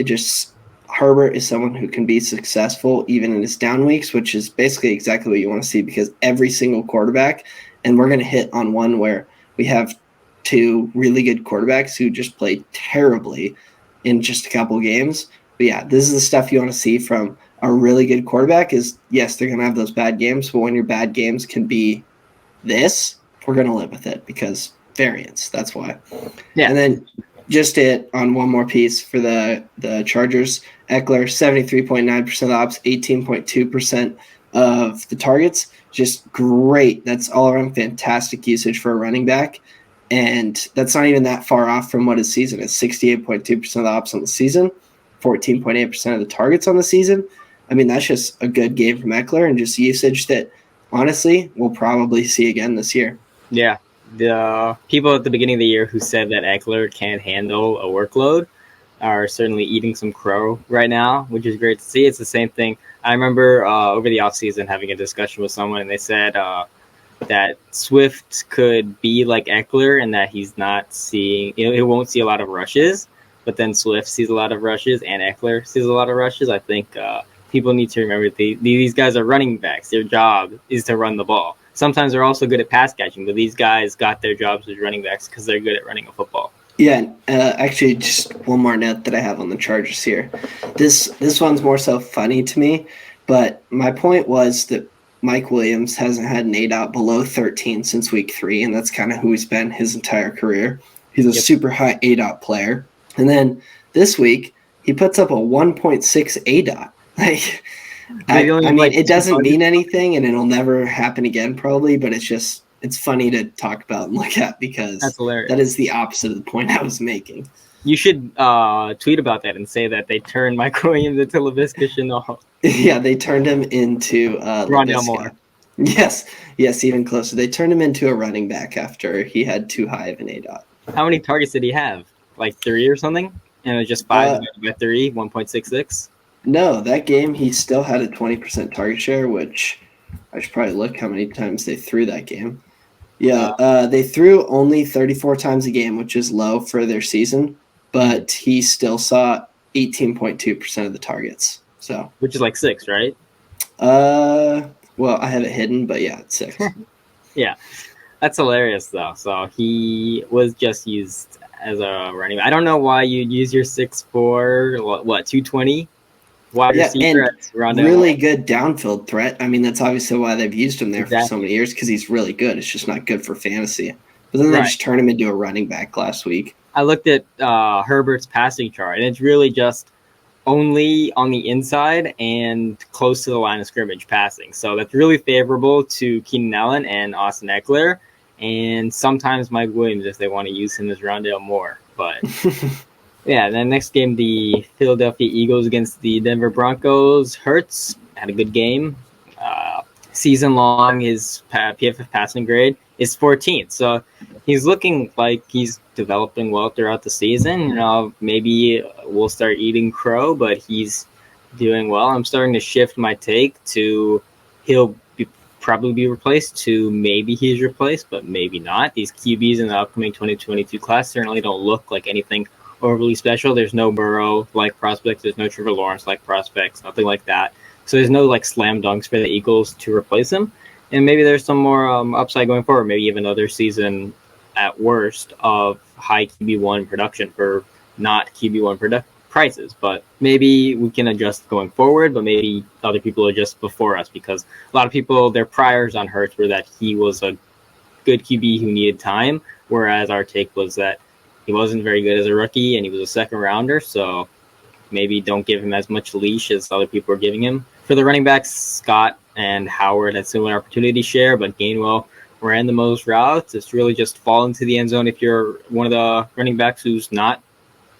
Herbert is someone who can be successful even in his down weeks, which is basically exactly what you want to see, because every single quarterback, and we're going to hit on one where we have two really good quarterbacks who just played terribly in just a couple games. But yeah, this is the stuff you want to see from a really good quarterback. Is yes, they're going to have those bad games, but when your bad games can be this, we're going to live with it, because variance, that's why. Yeah. And then just on one more piece for the Chargers, Eckler, 73.9% of the ops, 18.2% of the targets. Just great. That's all around fantastic usage for a running back. And that's not even that far off from what his season is. 68.2% of the ops on the season, 14.8% of the targets on the season. I mean, that's just a good game from Eckler, and just usage that, honestly, we'll probably see again this year. Yeah. The people at the beginning of the year who said that Eckler can't handle a workload are certainly eating some crow right now, which is great to see. It's the same thing. I remember over the offseason having a discussion with someone, and they said that Swift could be like Eckler, and that he's not seeing, he won't see a lot of rushes, but then Swift sees a lot of rushes and Eckler sees a lot of rushes. I think people need to remember these guys are running backs. Their job is to run the ball. Sometimes they're also good at pass catching, but these guys got their jobs as running backs because they're good at running a football. Yeah, actually, just one more note that I have on the Chargers here. This one's more so funny to me, but my point was that Mike Williams hasn't had an ADOT below 13 since week 3, and that's kind of who he's been his entire career. He's a super high ADOT player. And then this week, he puts up a 1.6 ADOT. Like, I mean, it doesn't mean anything, and it'll never happen again probably, but it's funny to talk about and look at, because that is the opposite of the point I was making. You should tweet about that and say that they turned Mike Williams into Laviska Shenault. Yeah, they turned him into Rondale Moore. Yes, even closer. They turned him into a running back after he had too high of an ADOT. How many targets did he have? Like 3 or something? And it was just 5 by 3, 1.66? No, that game he still had a 20% target share, which I should probably look how many times they threw that game. Yeah, they threw only 34 times a game, which is low for their season, but he still saw 18.2% of the targets. So, which is like 6, right? Well, I have it hidden, but yeah, it's 6. Yeah. That's hilarious, though. So he was just used as a running back. I don't know why you'd use your 6'4", 220 wide Yeah, receiver and as Rondale Moore. really good downfield threat. I mean, that's obviously why they've used him there for so Exactly. many years, because he's really good. It's just not good for fantasy. But then they Right. just turned him into a running back last week. I looked at Herbert's passing chart, and it's really just only on the inside and close to the line of scrimmage passing. So that's really favorable to Keenan Allen and Austin Eckler, and sometimes Mike Williams if they want to use him as Rondale Moore. But yeah, then next game, the Philadelphia Eagles against the Denver Broncos. Hurts had a good game. Season long, his PFF passing grade is 14th. So he's looking like he's developing well throughout the season. You know, maybe we'll start eating crow, but he's doing well. I'm starting to shift my take to he'll probably be replaced to maybe he's replaced, but maybe not. These QBs in the upcoming 2022 class certainly don't look like anything overly special. There's no Burrow-like prospects. There's no Trevor Lawrence-like prospects, nothing like that. So there's no like slam dunks for the Eagles to replace him. And maybe there's some more upside going forward. Maybe even another season at worst of high QB1 production for not QB1 prices. But maybe we can adjust going forward, but maybe other people adjust before us because a lot of people, their priors on Hurts were that he was a good QB who needed time, whereas our take was that he wasn't very good as a rookie and he was a second rounder. So maybe don't give him as much leash as other people are giving him. For the running backs, Scott and Howard had similar opportunity share, but Gainwell ran the most routes. It's really just fall into the end zone if you're one of the running backs who's not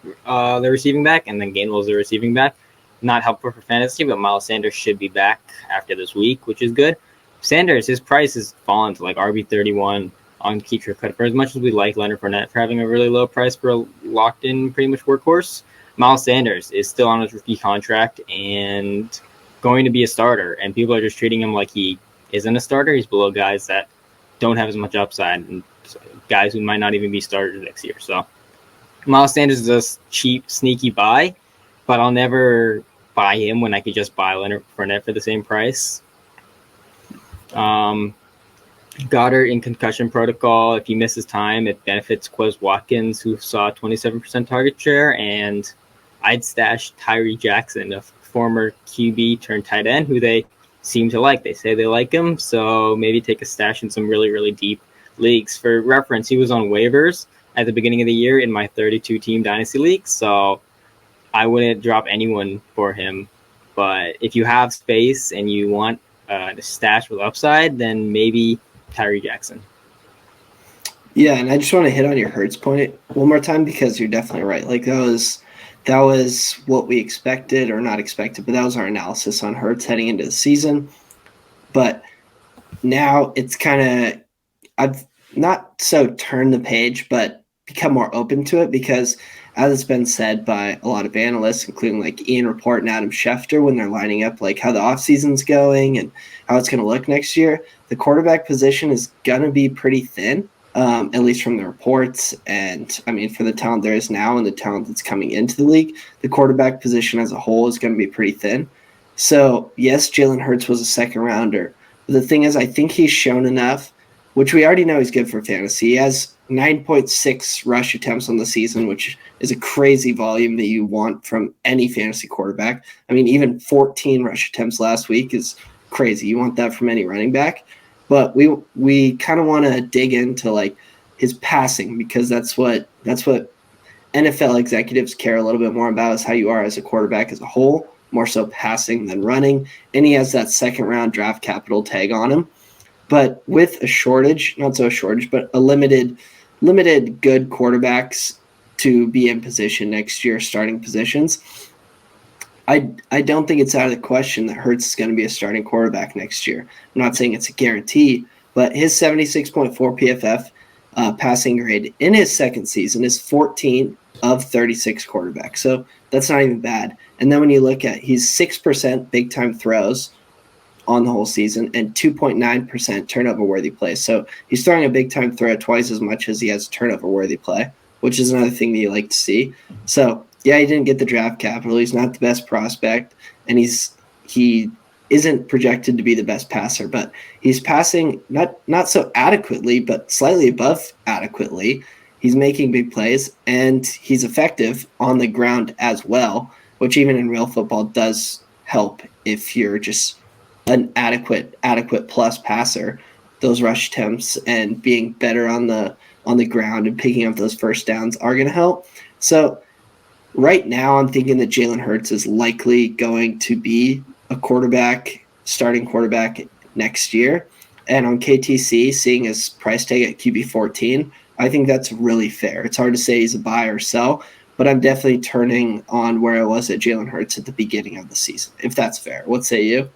the receiving back, and then Gainwell's the receiving back. Not helpful for fantasy, but Miles Sanders should be back after this week, which is good. Sanders, his price has fallen to like RB31 on Keeper Cut. For as much as we like Leonard Fournette for having a really low price for a locked-in pretty much workhorse, Miles Sanders is still on his rookie contract and going to be a starter, and people are just treating him like he isn't a starter. He's below guys that don't have as much upside and guys who might not even be starters next year. So Miles Sanders is a cheap, sneaky buy, but I'll never buy him when I could just buy Leonard Fournette for the same price. Goddard in concussion protocol. If he misses time, it benefits Quez Watkins, who saw 27% target share, and I'd stash Tyree Jackson, a former QB turned tight end, who they seem to like. They say they like him, so maybe take a stash in some really, really deep leagues. For reference, he was on waivers at the beginning of the year in my 32-team Dynasty League, so I wouldn't drop anyone for him. But if you have space and you want a stash with upside, then maybe Tyree Jackson. Yeah, and I just want to hit on your Hurts point one more time because you're definitely right. Like that was what we expected or not expected, but that was our analysis on Hurts heading into the season. But now it's kind of I've not so turned the page, but become more open to it because as it's been said by a lot of analysts, including like Ian Rapport and Adam Schefter, when they're lining up like how the offseason's going and how it's going to look next year, the quarterback position is going to be pretty thin, at least from the reports. And I mean, for the talent there is now and the talent that's coming into the league, the quarterback position as a whole is going to be pretty thin. So yes, Jalen Hurts was a second rounder. But the thing is, I think he's shown enough, which we already know he's good for fantasy. He has 9.6 rush attempts on the season, which is a crazy volume that you want from any fantasy quarterback. I mean, even 14 rush attempts last week is crazy. You want that from any running back. But we kind of want to dig into like his passing because that's what NFL executives care a little bit more about is how you are as a quarterback as a whole, more so passing than running. And he has that second round draft capital tag on him. But with a shortage, not so a shortage, but a limited good quarterbacks to be in position next year, starting positions, I don't think it's out of the question that Hurts is going to be a starting quarterback next year. I'm not saying it's a guarantee, but his 76.4 PFF passing grade in his second season is 14 of 36 quarterbacks. So that's not even bad. And then when you look at he's 6% big time throws on the whole season and 2.9% turnover worthy plays. So he's throwing a big time throw twice as much as he has turnover worthy play, which is another thing that you like to see. So yeah, he didn't get the draft capital. He's not the best prospect, and he isn't projected to be the best passer, but he's passing not so adequately, but slightly above adequately. He's making big plays, and he's effective on the ground as well, which even in real football does help if you're just an adequate plus passer. Those rush attempts and being better on the ground and picking up those first downs are going to help. So right now, I'm thinking that Jalen Hurts is likely going to be a starting quarterback next year. And on KTC, seeing his price tag at QB 14, I think that's really fair. It's hard to say he's a buy or sell, but I'm definitely turning on where I was at Jalen Hurts at the beginning of the season, if that's fair. What say you?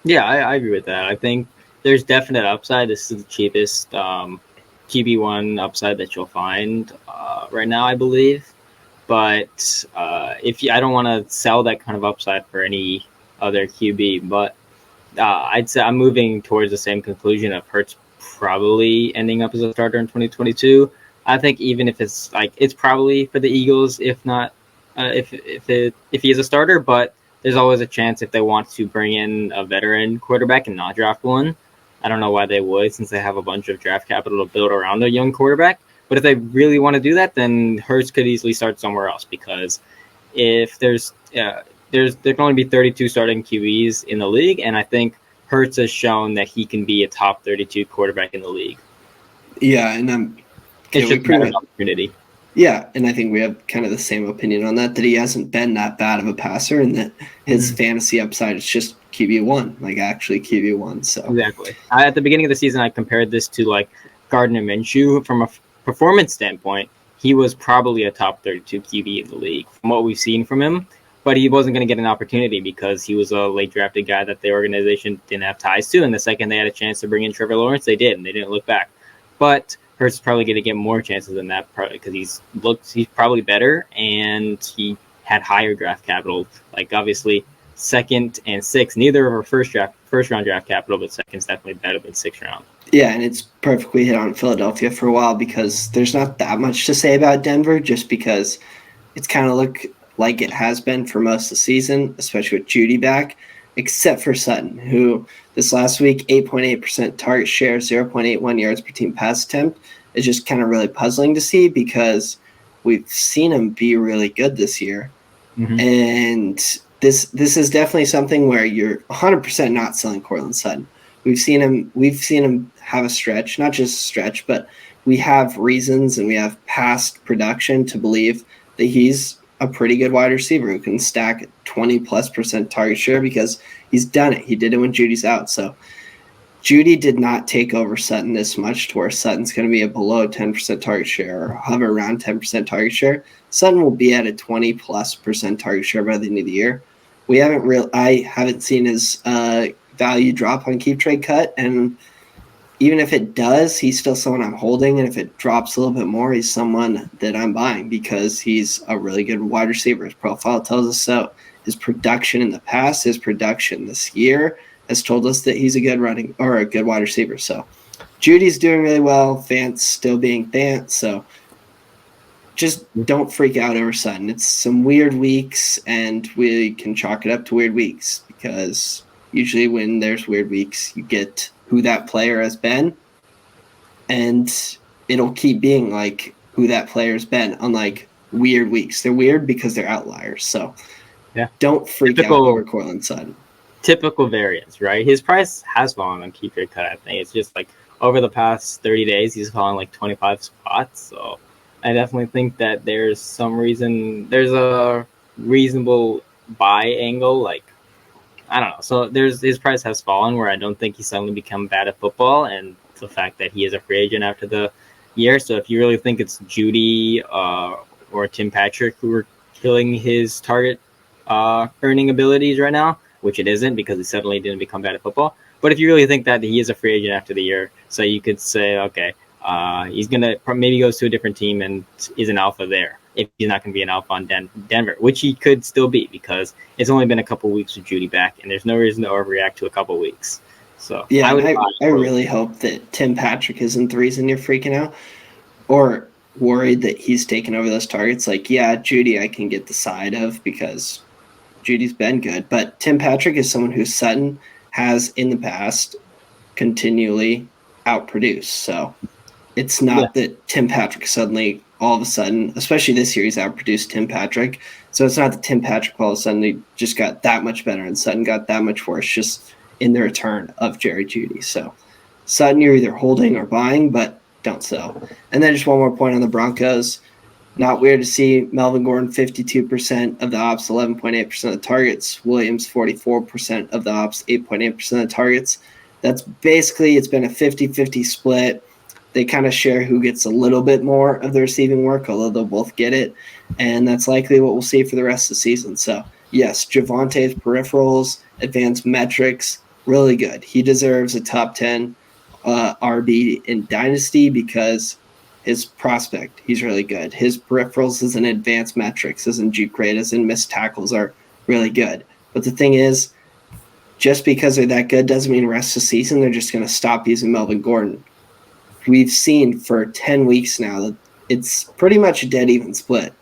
Yeah, I agree with that. I think there's definite upside. This is the cheapest QB1 upside that you'll find right now, I believe. But I don't want to sell that kind of upside for any other QB, but I'd say I'm moving towards the same conclusion of Hurts probably ending up as a starter in 2022. I think even if it's probably for the Eagles, if not if he is a starter, but there's always a chance if they want to bring in a veteran quarterback and not draft one. I don't know why they would, since they have a bunch of draft capital to build around a young quarterback. But if they really want to do that, then Hurts could easily start somewhere else, because if there can only be 32 starting QBs in the league, and I think Hurts has shown that he can be a top 32 quarterback in the league. Yeah, and it's just an opportunity. Yeah, and I think we have kind of the same opinion on that he hasn't been that bad of a passer, and that his fantasy upside is just QB1, like actually QB1. So exactly. At the beginning of the season, I compared this to like Gardner Minshew. From a performance standpoint, he was probably a top 32 QB in the league from what we've seen from him, but he wasn't going to get an opportunity because he was a late drafted guy that the organization didn't have ties to. And the second they had a chance to bring in Trevor Lawrence, they did, and they didn't look back. But Hurts is probably going to get more chances than that because he's probably better, and he had higher draft capital. Like obviously, second and sixth, neither of our first round draft capital, but second's definitely better than sixth round. Yeah, and it's perfectly hit on Philadelphia for a while because there's not that much to say about Denver, just because it's kind of look like it has been for most of the season, especially with Judy back, except for Sutton, who this last week, 8.8% target share, 0.81 yards per team pass attempt, is just kind of really puzzling to see because we've seen him be really good this year. Mm-hmm. And this is definitely something where you're 100% not selling Courtland Sutton. We've seen him have a stretch, not just a stretch, but we have reasons and we have past production to believe that he's a pretty good wide receiver who can stack 20+% target share because he's done it. He did it when Judy's out. So Judy did not take over Sutton this much to where Sutton's going to be a below 10% target share or hover around 10% target share. Sutton will be at a 20+% target share by the end of the year. I haven't seen his value drop on Keep Trade Cut, and even if it does, he's still someone I'm holding, and if it drops a little bit more, he's someone that I'm buying because he's a really good wide receiver. His profile tells us so. His production in the past, his production this year has told us that he's a good wide receiver. So Judy's doing really well. Fant's still being Fant, so just don't freak out over Sutton. It's some weird weeks, and we can chalk it up to weird weeks because usually when there's weird weeks, you get who that player has been, and it'll keep being like who that player's been, unlike weird weeks. They're weird because they're outliers. So yeah, don't freak out over Courtland Sutton. Typical variance, right? His price has fallen on Keep Trade Cut. I think it's just like over the past 30 days, he's fallen like 25 spots. So I definitely think that there's some reason, there's a reasonable buy angle, like I don't know. So his price has fallen where I don't think he's suddenly become bad at football, and the fact that he is a free agent after the year. So if you really think it's Judy or Tim Patrick who are killing his target earning abilities right now, which it isn't because he suddenly didn't become bad at football. But if you really think that he is a free agent after the year, so you could say, okay, he's going to maybe goes to a different team and is an alpha there. If he's not going to be an alpha on Denver, which he could still be because it's only been a couple weeks with Judy back, and there's no reason to overreact to a couple weeks. So yeah, I really hope that Tim Patrick isn't the reason you're freaking out or worried that he's taken over those targets. Like, yeah, Judy I can get the side of because Judy's been good, but Tim Patrick is someone who Sutton has in the past continually outproduced. So it's not that Tim Patrick suddenly, all of a sudden, especially this year, he's outproduced Tim Patrick. So it's not that Tim Patrick all of a sudden he just got that much better and Sutton got that much worse just in the return of Jerry Jeudy. So Sutton, you're either holding or buying, but don't sell. And then just one more point on the Broncos. Not weird to see Melvin Gordon 52% of the ops, 11.8% of the targets. Williams 44% of the ops, 8.8% of the targets. That's basically, it's been a 50-50 split. They kind of share who gets a little bit more of the receiving work, although they'll both get it. And that's likely what we'll see for the rest of the season. So, yes, Javonte's peripherals, advanced metrics, really good. He deserves a top 10 RB in Dynasty because his prospect, he's really good. His peripherals as in advanced metrics, as in juke rate, as in missed tackles are really good. But the thing is, just because they're that good doesn't mean the rest of the season they're just going to stop using Melvin Gordon. We've seen for 10 weeks now that it's pretty much a dead even split.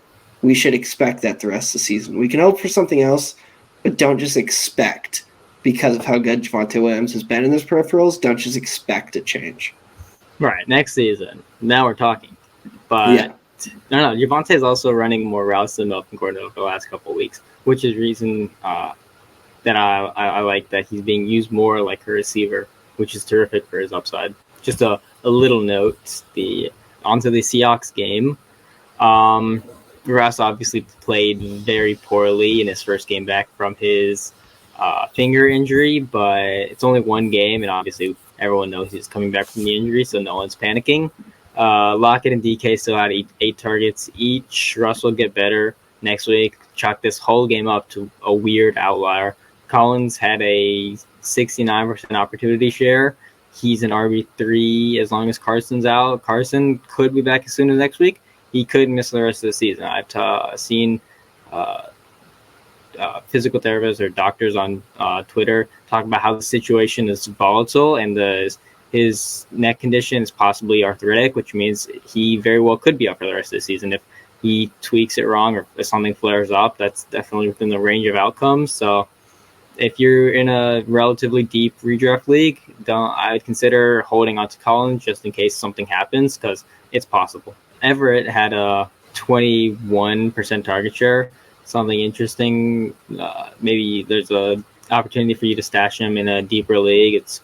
We should expect that the rest of the season. We can hope for something else, but don't just expect, because of how good Javonte Williams has been in those peripherals, don't just expect a change. Right, next season. Now we're talking. But no, Javonte is also running more routes than Melvin Gordon over the last couple of weeks, which is reason that I like that he's being used more like a receiver, which is terrific for his upside. Just a little note, onto the Seahawks game. Russ obviously played very poorly in his first game back from his finger injury, but it's only one game, and obviously everyone knows he's coming back from the injury, so no one's panicking. Lockett and DK still had eight targets each. Russ will get better next week. Chalk this whole game up to a weird outlier. Collins had a 69% opportunity share. He's an RB3 as long as Carson's out. Carson could be back as soon as next week. He could miss the rest of the season. I've seen physical therapists or doctors on Twitter talk about how the situation is volatile and his neck condition is possibly arthritic, which means he very well could be out for the rest of the season. If he tweaks it wrong or if something flares up, that's definitely within the range of outcomes. So if you're in a relatively deep redraft league, I would consider holding on to Collins just in case something happens, because it's possible. Everett had a 21% target share. Something interesting. Maybe there's a opportunity for you to stash him in a deeper league. It's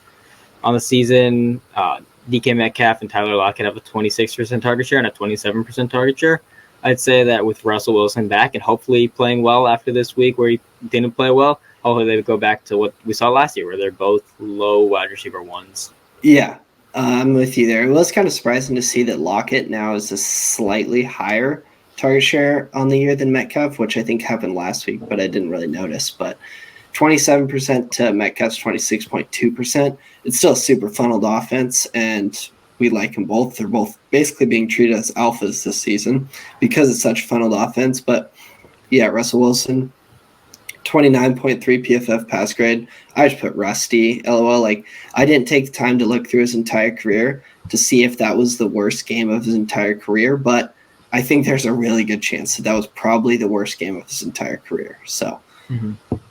on the season. DK Metcalf and Tyler Lockett have a 26% target share and a 27% target share. I'd say that with Russell Wilson back and hopefully playing well after this week where he didn't play well, hopefully they would go back to what we saw last year where they're both low wide receiver ones. Yeah, I'm with you there. It was kind of surprising to see that Lockett now is a slightly higher target share on the year than Metcalf, which I think happened last week, but I didn't really notice. But 27% to Metcalf's 26.2%. It's still a super funneled offense, and we like them both. They're both basically being treated as alphas this season because it's such a funneled offense. But yeah, Russell Wilson, 29.3 PFF pass grade. I just put rusty, LOL. Like, I didn't take the time to look through his entire career to see if that was the worst game of his entire career, but I think there's a really good chance that was probably the worst game of his entire career. So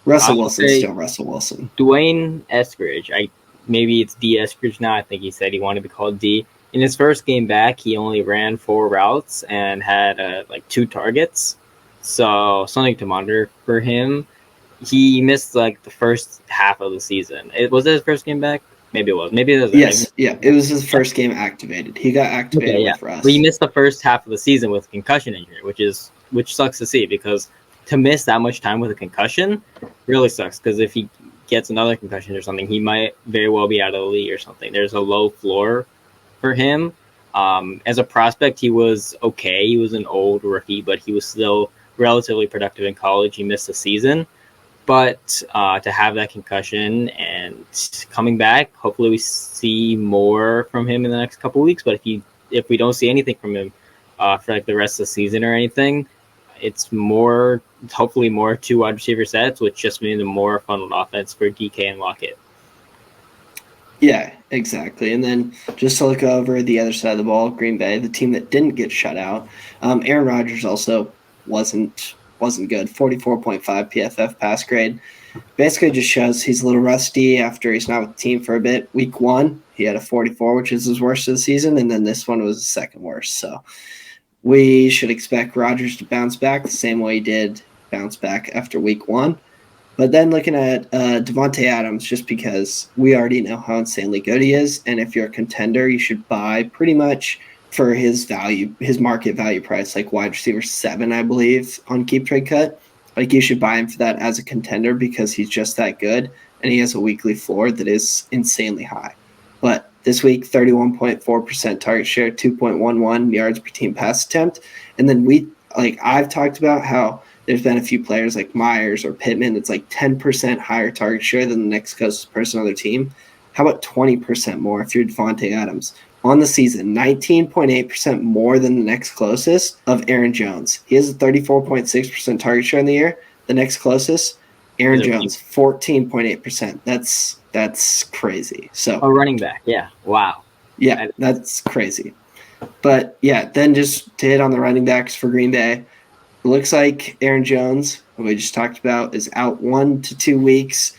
Russell Wilson's still Russell Wilson. Dwayne Eskridge, maybe it's D Eskridge now. I think he said he wanted to be called D. In his first game back, he only ran 4 routes and had 2 targets. So something to monitor for him. He missed the first half of the season. Was it his first game back? Maybe it was. Maybe it was. Yes, yeah. It was his first game activated. He got activated with Russ. But he missed the first half of the season with concussion injury, which sucks to see, because to miss that much time with a concussion really sucks, because if he gets another concussion or something, he might very well be out of the league or something. There's a low floor for him. As a prospect, he was okay. He was an old rookie, but he was still relatively productive in college. He missed a season. But to have that concussion and coming back, hopefully we see more from him in the next couple of weeks. But if we don't see anything from him for the rest of the season or anything, it's hopefully more 2 wide receiver sets, which just means a more funneled offense for DK and Lockett. Yeah, exactly. And then just to look over the other side of the ball, Green Bay, the team that didn't get shut out, Aaron Rodgers also wasn't wasn't good. 44.5 PFF pass grade. Basically just shows he's a little rusty after he's not with the team for a bit. Week 1, he had a 44, which is his worst of the season, and then this one was the second worst. So we should expect Rodgers to bounce back the same way he did bounce back after week 1. But then looking at Devontae Adams, just because we already know how insanely good he is, and if you're a contender, you should buy pretty much for his value, his market value price, like wide receiver 7, I believe, on Keep Trade Cut. Like you should buy him for that as a contender because he's just that good, and he has a weekly floor that is insanely high. But this week, 31.4% target share, 2.11 yards per team pass attempt. And then I've talked about how there's been a few players like Myers or Pittman that's like 10% higher target share than the next closest person on their team. How about 20% more if you're Devontae Adams? On the season, 19.8% more than the next closest of Aaron Jones. He has a 34.6% target share in the year. The next closest, Aaron Jones, 14.8%. That's crazy. So a running back, yeah. Wow. Yeah, that's crazy. But yeah, then just to hit on the running backs for Green Bay, it looks like Aaron Jones, who we just talked about, is out 1 to 2 weeks.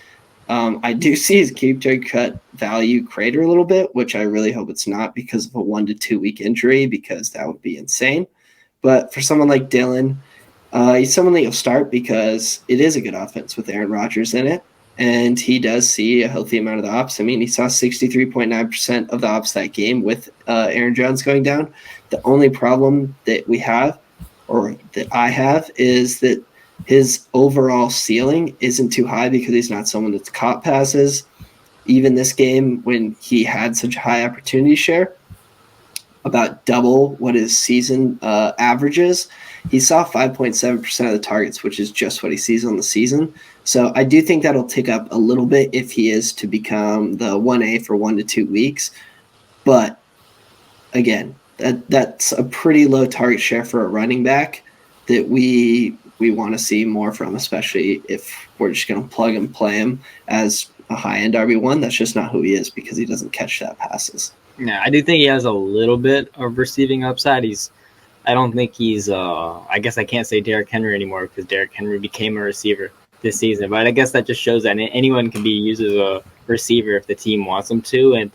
I do see his Keep Trade Cut value crater a little bit, which I really hope it's not because of a 1 to 2 week injury, because that would be insane. But for someone like Dylan, he's someone that you'll start because it is a good offense with Aaron Rodgers in it, and he does see a healthy amount of the ops. I mean, he saw 63.9% of the ops that game with Aaron Jones going down. The only problem that we have, or that I have, is that his overall ceiling isn't too high because he's not someone that's caught passes. Even this game, when he had such a high opportunity share, about double what his season averages, he saw 5.7% of the targets, which is just what he sees on the season. So I do think that'll tick up a little bit if he is to become the 1A for 1 to 2 weeks. But again, that's a pretty low target share for a running back that we want to see more from, especially if we're just going to plug and play him as a high-end RB1. That's just not who he is because he doesn't catch that passes. Yeah, I do think he has a little bit of receiving upside. I don't think he's I guess I can't say Derrick Henry anymore because Derrick Henry became a receiver this season. But I guess that just shows that anyone can be used as a receiver if the team wants them to. And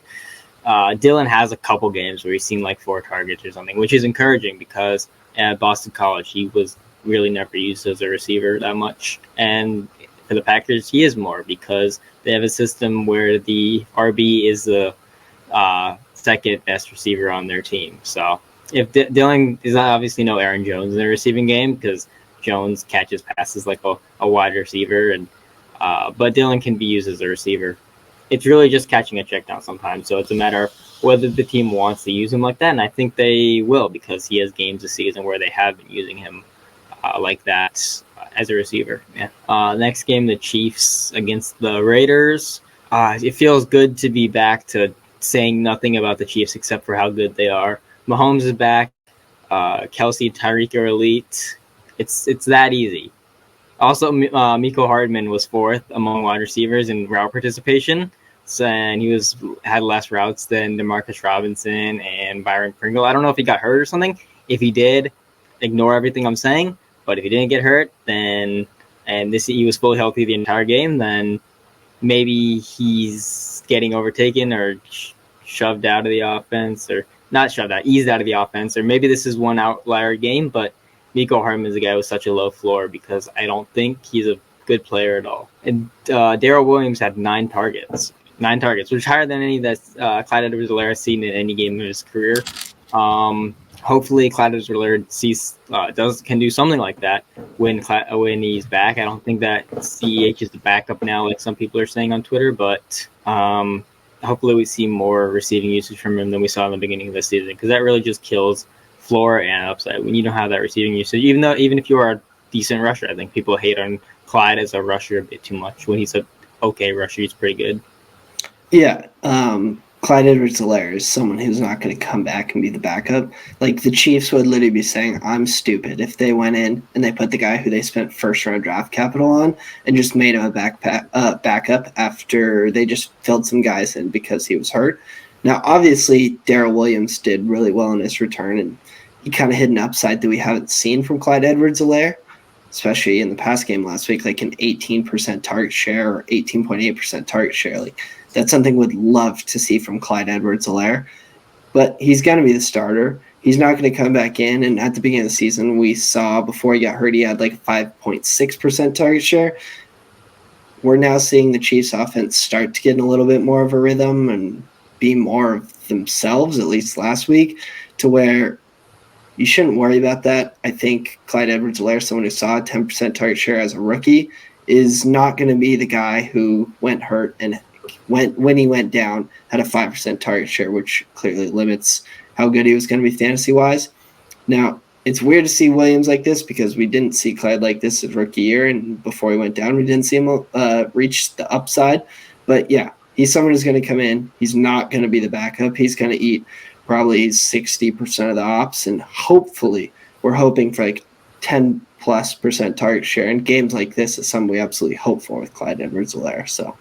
Dylan has a couple games where he's seen like 4 targets or something, which is encouraging because at Boston College he was really never used as a receiver that much. And for the Packers, he is more because they have a system where the RB is the second best receiver on their team. So if Dylan is obviously no Aaron Jones in the receiving game because Jones catches passes like a wide receiver, and but Dylan can be used as a receiver. It's really just catching a check down sometimes. So it's a matter of whether the team wants to use him like that, and I think they will because he has games this season where they have been using him like that as a receiver. Yeah. Next game, the Chiefs against the Raiders. It feels good to be back to saying nothing about the Chiefs except for how good they are. Mahomes is back. Kelsey, Tyreek are elite. It's that easy. Also, Miko Hardman was 4th among wide receivers in route participation, and he had less routes than DeMarcus Robinson and Byron Pringle. I don't know if he got hurt or something. If he did, ignore everything I'm saying. But if he didn't get hurt, then he was fully healthy the entire game, then maybe he's getting overtaken or shoved out of the offense, or not shoved out, eased out of the offense, or maybe this is one outlier game. But Miko Hardman is a guy with such a low floor because I don't think he's a good player at all. And Darrell Williams had 9 targets, which is higher than any that Clyde Edwards-Helaire has seen in any game of his career. Hopefully, Clyde Edwards-Helaire can do something like that when he's back. I don't think that CEH is the backup now, like some people are saying on Twitter, but hopefully we see more receiving usage from him than we saw in the beginning of the season, because that really just kills floor and upside when you don't have that receiving usage. Even if you are a decent rusher, I think people hate on Clyde as a rusher a bit too much. When he's an okay rusher, he's pretty good. Yeah, Clyde Edwards-Helaire is someone who's not going to come back and be the backup. Like, the Chiefs would literally be saying, I'm stupid if they went in and they put the guy who they spent first-round draft capital on and just made him a backup after they just filled some guys in because he was hurt. Now, obviously, Darrell Williams did really well in his return, and he kind of hit an upside that we haven't seen from Clyde Edwards-Helaire. especially in the past game last week, like an 18% target share or 18.8% target share. Like that's something we'd love to see from Clyde Edwards-Helaire. But he's going to be the starter. He's not going to come back in. And at the beginning of the season, we saw before he got hurt, he had like a 5.6% target share. We're now seeing the Chiefs offense start to get in a little bit more of a rhythm and be more of themselves, at least last week, to where you shouldn't worry about that. I think Clyde Edwards-Helaire, someone who saw a 10% target share as a rookie, is not going to be the guy who went hurt and when he went down had a 5% target share, which clearly limits how good he was going to be fantasy-wise. Now, it's weird to see Williams like this because we didn't see Clyde like this his rookie year, and before he went down, we didn't see him reach the upside. But yeah, he's someone who's going to come in. He's not going to be the backup. He's going to eat probably 60% of the ops, and hopefully we're hoping for like 10+% target share. And games like this is something we absolutely hope for with Clyde Edwards-Helaire. So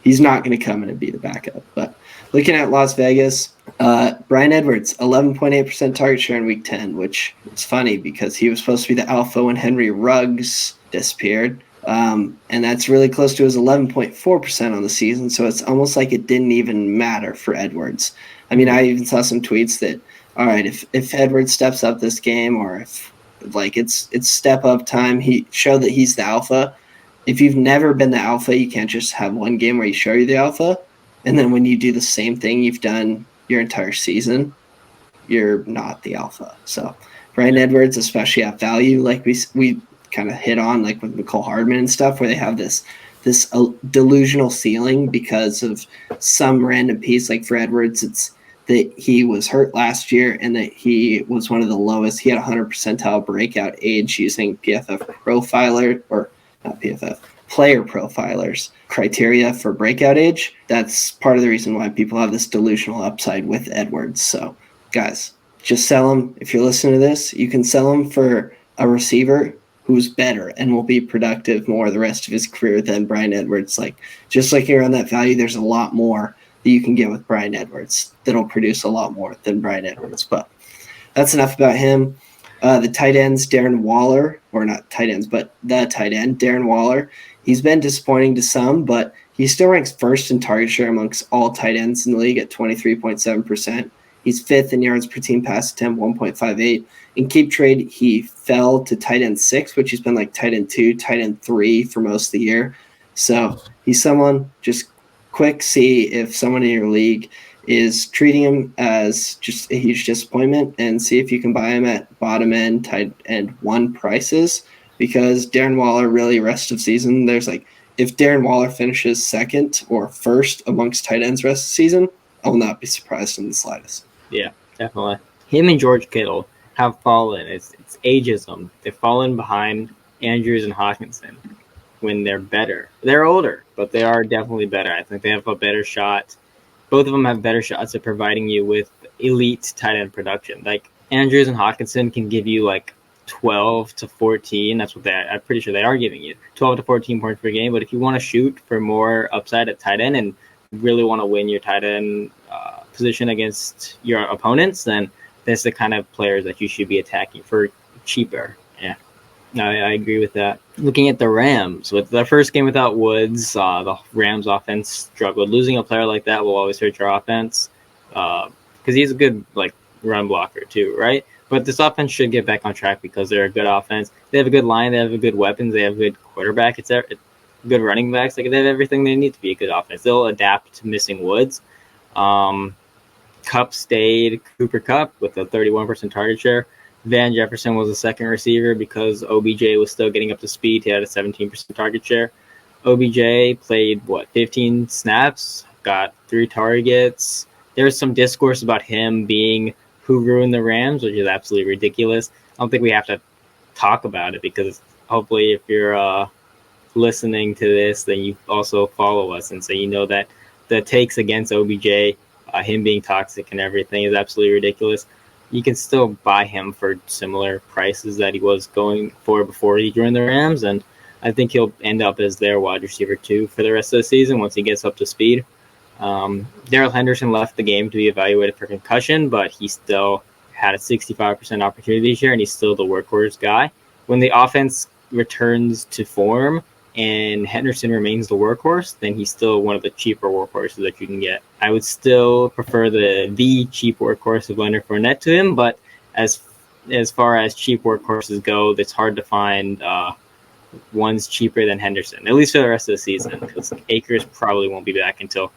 he's not going to come in and be the backup. But looking at Las Vegas, Bryan Edwards, 11.8% target share in Week 10, which is funny because he was supposed to be the alpha when Henry Ruggs disappeared. And that's really close to his 11.4% on the season, so it's almost like it didn't even matter for Edwards. I mean, I even saw some tweets that, all right, if Edwards steps up this game, or if like it's step up time, he showed that he's the alpha. If you've never been the alpha, you can't just have one game where you show you the alpha, and then when you do the same thing you've done your entire season, you're not the alpha. So Bryan Edwards, especially at value, like we kind of hit on, like with Mecole Hardman and stuff, where they have this delusional ceiling because of some random piece. Like for Edwards, it's that he was hurt last year and that he was one of the lowest. He had 100 percentile breakout age using PFF profiler, or not PFF, player profilers criteria for breakout age. That's part of the reason why people have this delusional upside with Edwards. So guys, just sell him. If you're listening to this, you can sell him for a receiver who's better and will be productive more the rest of his career than Bryan Edwards. Like, just like you're on that value, there's a lot more that you can get with Bryan Edwards that'll produce a lot more than Bryan Edwards. But that's enough about him. The tight ends, Darren Waller, or not tight ends, but the tight end, Darren Waller. He's been disappointing to some, but he still ranks first in target share amongst all tight ends in the league at 23.7%. He's fifth in yards per team pass attempt, 1.58. In keep trade, he fell to tight end 6, which he's been like tight end 2, tight end 3 for most of the year. So he's someone, just quick, see if someone in your league is treating him as just a huge disappointment, and see if you can buy him at bottom end, tight end 1 prices, because Darren Waller, really rest of season, there's like, if Darren Waller finishes second or first amongst tight ends rest of the season, I will not be surprised in the slightest. Yeah, definitely. Him and George Kittle have fallen. It's ageism. They've fallen behind Andrews and Hawkinson when they're better. They're older, but they are definitely better. I think they have a better shot. Both of them have better shots at providing you with elite tight end production. Like Andrews and Hawkinson can give you like 12 to 14. That's what I'm pretty sure they are giving you. 12 to 14 points per game. But if you want to shoot for more upside at tight end and really want to win your tight end position against your opponents, then that's the kind of players that you should be attacking for cheaper. Yeah, I agree with that. Looking at the Rams, with their first game without Woods, the Rams offense struggled. Losing a player like that will always hurt your offense because he's a good like run blocker too, right? But this offense should get back on track because they're a good offense. They have a good line. They have a good weapons. They have a good quarterback. It's good running backs. Like they have everything they need to be a good offense. They'll adapt to missing Woods. Kupp stayed Cooper Kupp with a 31% target share. Van Jefferson was the second receiver because OBJ was still getting up to speed. He had a 17% target share. OBJ played 15 snaps, got 3 targets. There's some discourse about him being who ruined the Rams, which is absolutely ridiculous. I don't think we have to talk about it because hopefully if you're listening to this, then you also follow us, and so you know that the takes against OBJ, him being toxic and everything, is absolutely ridiculous. You can still buy him for similar prices that he was going for before he joined the Rams, and I think he'll end up as their wide receiver 2 for the rest of the season once he gets up to speed. Darrell Henderson left the game to be evaluated for concussion, but he still had a 65% opportunity share, and he's still the workhorse guy. When the offense returns to form and Henderson remains the workhorse, then he's still one of the cheaper workhorses that you can get. I would still prefer the cheap workhorse of Leonard Fournette to him, but as far as cheap workhorses go, it's hard to find one's cheaper than Henderson, at least for the rest of the season, because Akers probably won't be back until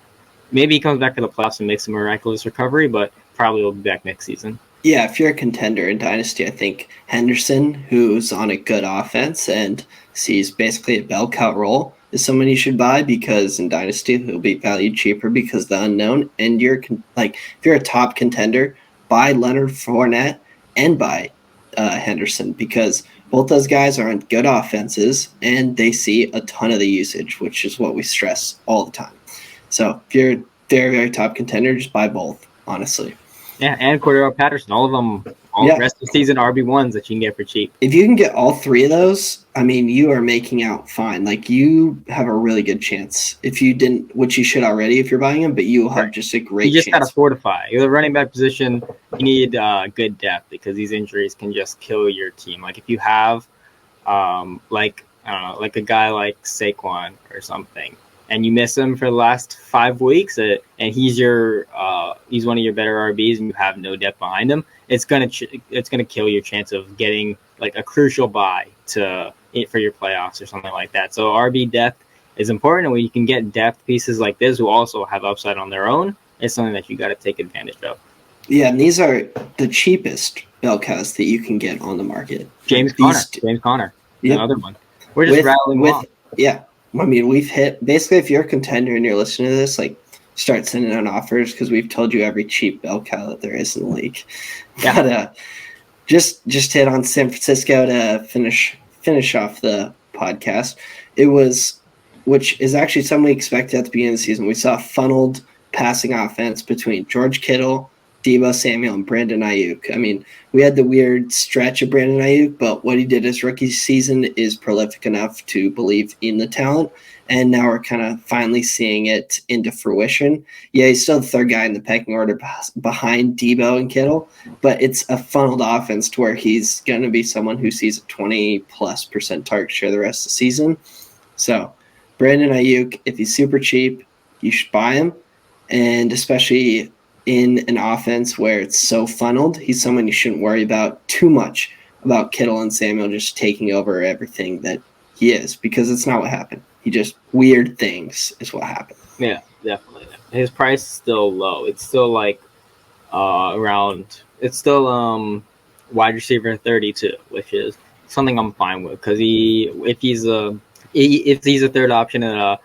maybe he comes back to the playoffs and makes a miraculous recovery, but probably will be back next season. Yeah, if you're a contender in Dynasty, I think Henderson, who's on a good offense and sees basically a bell cow role, is someone you should buy because in Dynasty he'll be valued cheaper because of the unknown. And if you're a top contender, buy Leonard Fournette and buy Henderson because both those guys are on good offenses and they see a ton of the usage, which is what we stress all the time. So if you're a very, very top contender, just buy both, honestly. Yeah, and Cordero Patterson, all of them, the rest of the season RB1s that you can get for cheap. If you can get all three of those, I mean, you are making out fine. Like, you have a really good chance. If you didn't, which you should already if you're buying them, but you will have just a great chance. You just got to fortify. The running back position, you need good depth because these injuries can just kill your team. Like, if you have, like a guy like Saquon or something, and you miss him for the last 5 weeks, and he's one of your better RBs, and you have no depth behind him, it's gonna kill your chance of getting like a crucial buy for your playoffs or something like that. So RB depth is important, and when you can get depth pieces like this who also have upside on their own, it's something that you got to take advantage of. Yeah, and these are the cheapest bell cows that you can get on the market. James Conner, another one. We're just rattling off. Yeah. I mean, we've hit basically if you're a contender and you're listening to this, like start sending out offers because we've told you every cheap bell cow that there is in the league. Yeah. But just hit on San Francisco to finish off the podcast. Which is actually something we expected at the beginning of the season. We saw a funneled passing offense between George Kittle, Deebo Samuel, and Brandon Ayuk. I mean, we had the weird stretch of Brandon Ayuk, but what he did his rookie season is prolific enough to believe in the talent, and now we're kind of finally seeing it into fruition. Yeah, he's still the third guy in the pecking order behind Deebo and Kittle, but it's a funneled offense to where he's going to be someone who sees a 20+% target share the rest of the season. So Brandon Ayuk, if he's super cheap, you should buy him, and especially in an offense where it's so funneled, he's someone you shouldn't worry about too much about Kittle and Samuel just taking over everything that he is, because it's not what happened. He just weird things is what happened. Yeah, definitely. His price is still low. It's still like it's still wide receiver 32, which is something I'm fine with because if he's a third option in a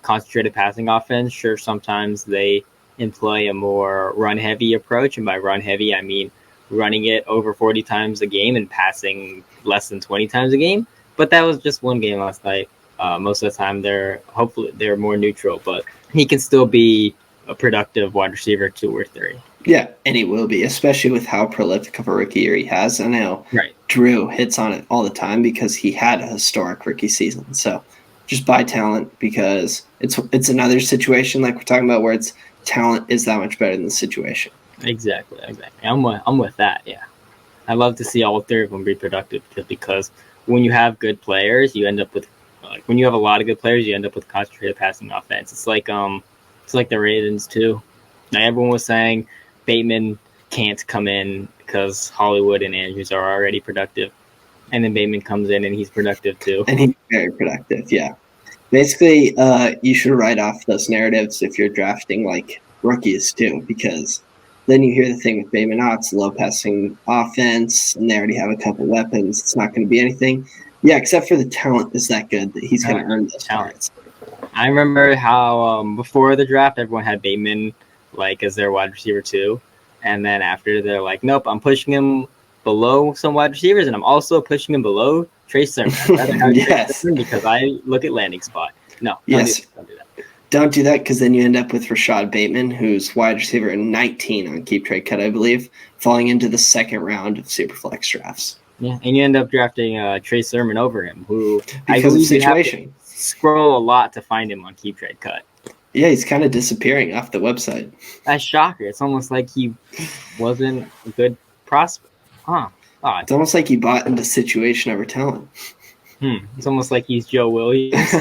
concentrated passing offense, sure, sometimes they employ a more run-heavy approach, and by run-heavy, I mean running it over 40 times a game and passing less than 20 times a game. But that was just one game last night. Most of the time, they're more neutral, but he can still be a productive wide receiver 2 or 3. Yeah, and he will be, especially with how prolific of a rookie year he has. I know Drew hits on it all the time because he had a historic rookie season. So just buy talent because it's another situation like we're talking about where it's talent is that much better than the situation. Exactly. I'm with that. Yeah, I love to see all 3 of them be productive because when you have good players, you end up with when you have a lot of good players, you end up with concentrated passing offense. It's like the Ravens too. Now everyone was saying Bateman can't come in because Hollywood and Andrews are already productive, and then Bateman comes in and he's productive too. And he's very productive. Yeah. Basically, you should write off those narratives if you're drafting like rookies too, because then you hear the thing with Bateman, it's a low passing offense, and they already have a couple weapons. It's not going to be anything. Yeah, except for the talent is that good that he's going to earn those talents. I remember how before the draft, everyone had Bateman like as their wide receiver 2, and then after they're like, nope, I'm pushing him below some wide receivers, and I'm also pushing him below Trey Sermon. Yes, because I look at landing spot. No, yes, don't do that. Don't do that because then you end up with Rashad Bateman, who's wide receiver 19 on Keep Trade Cut, I believe, falling into the second round of Superflex drafts. Yeah, and you end up drafting Trey Sermon over him, who because of situation. Scroll a lot to find him on Keep Trade Cut. Yeah, he's kind of disappearing off the website. That's shocker. It's almost like he wasn't a good prospect. Huh. It's almost like he bought into situation over talent. It's almost like he's Joe Williams.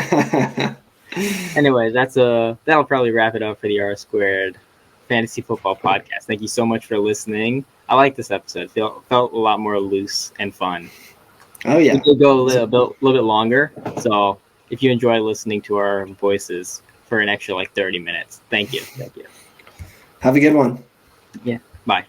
Anyway, that'll probably wrap it up for the R Squared Fantasy Football Podcast. Thank you so much for listening. I like this episode. Felt a lot more loose and fun. Oh yeah, we could go a little bit longer. So if you enjoy listening to our voices for an extra 30 minutes, thank you. Have a good one. Yeah. Bye.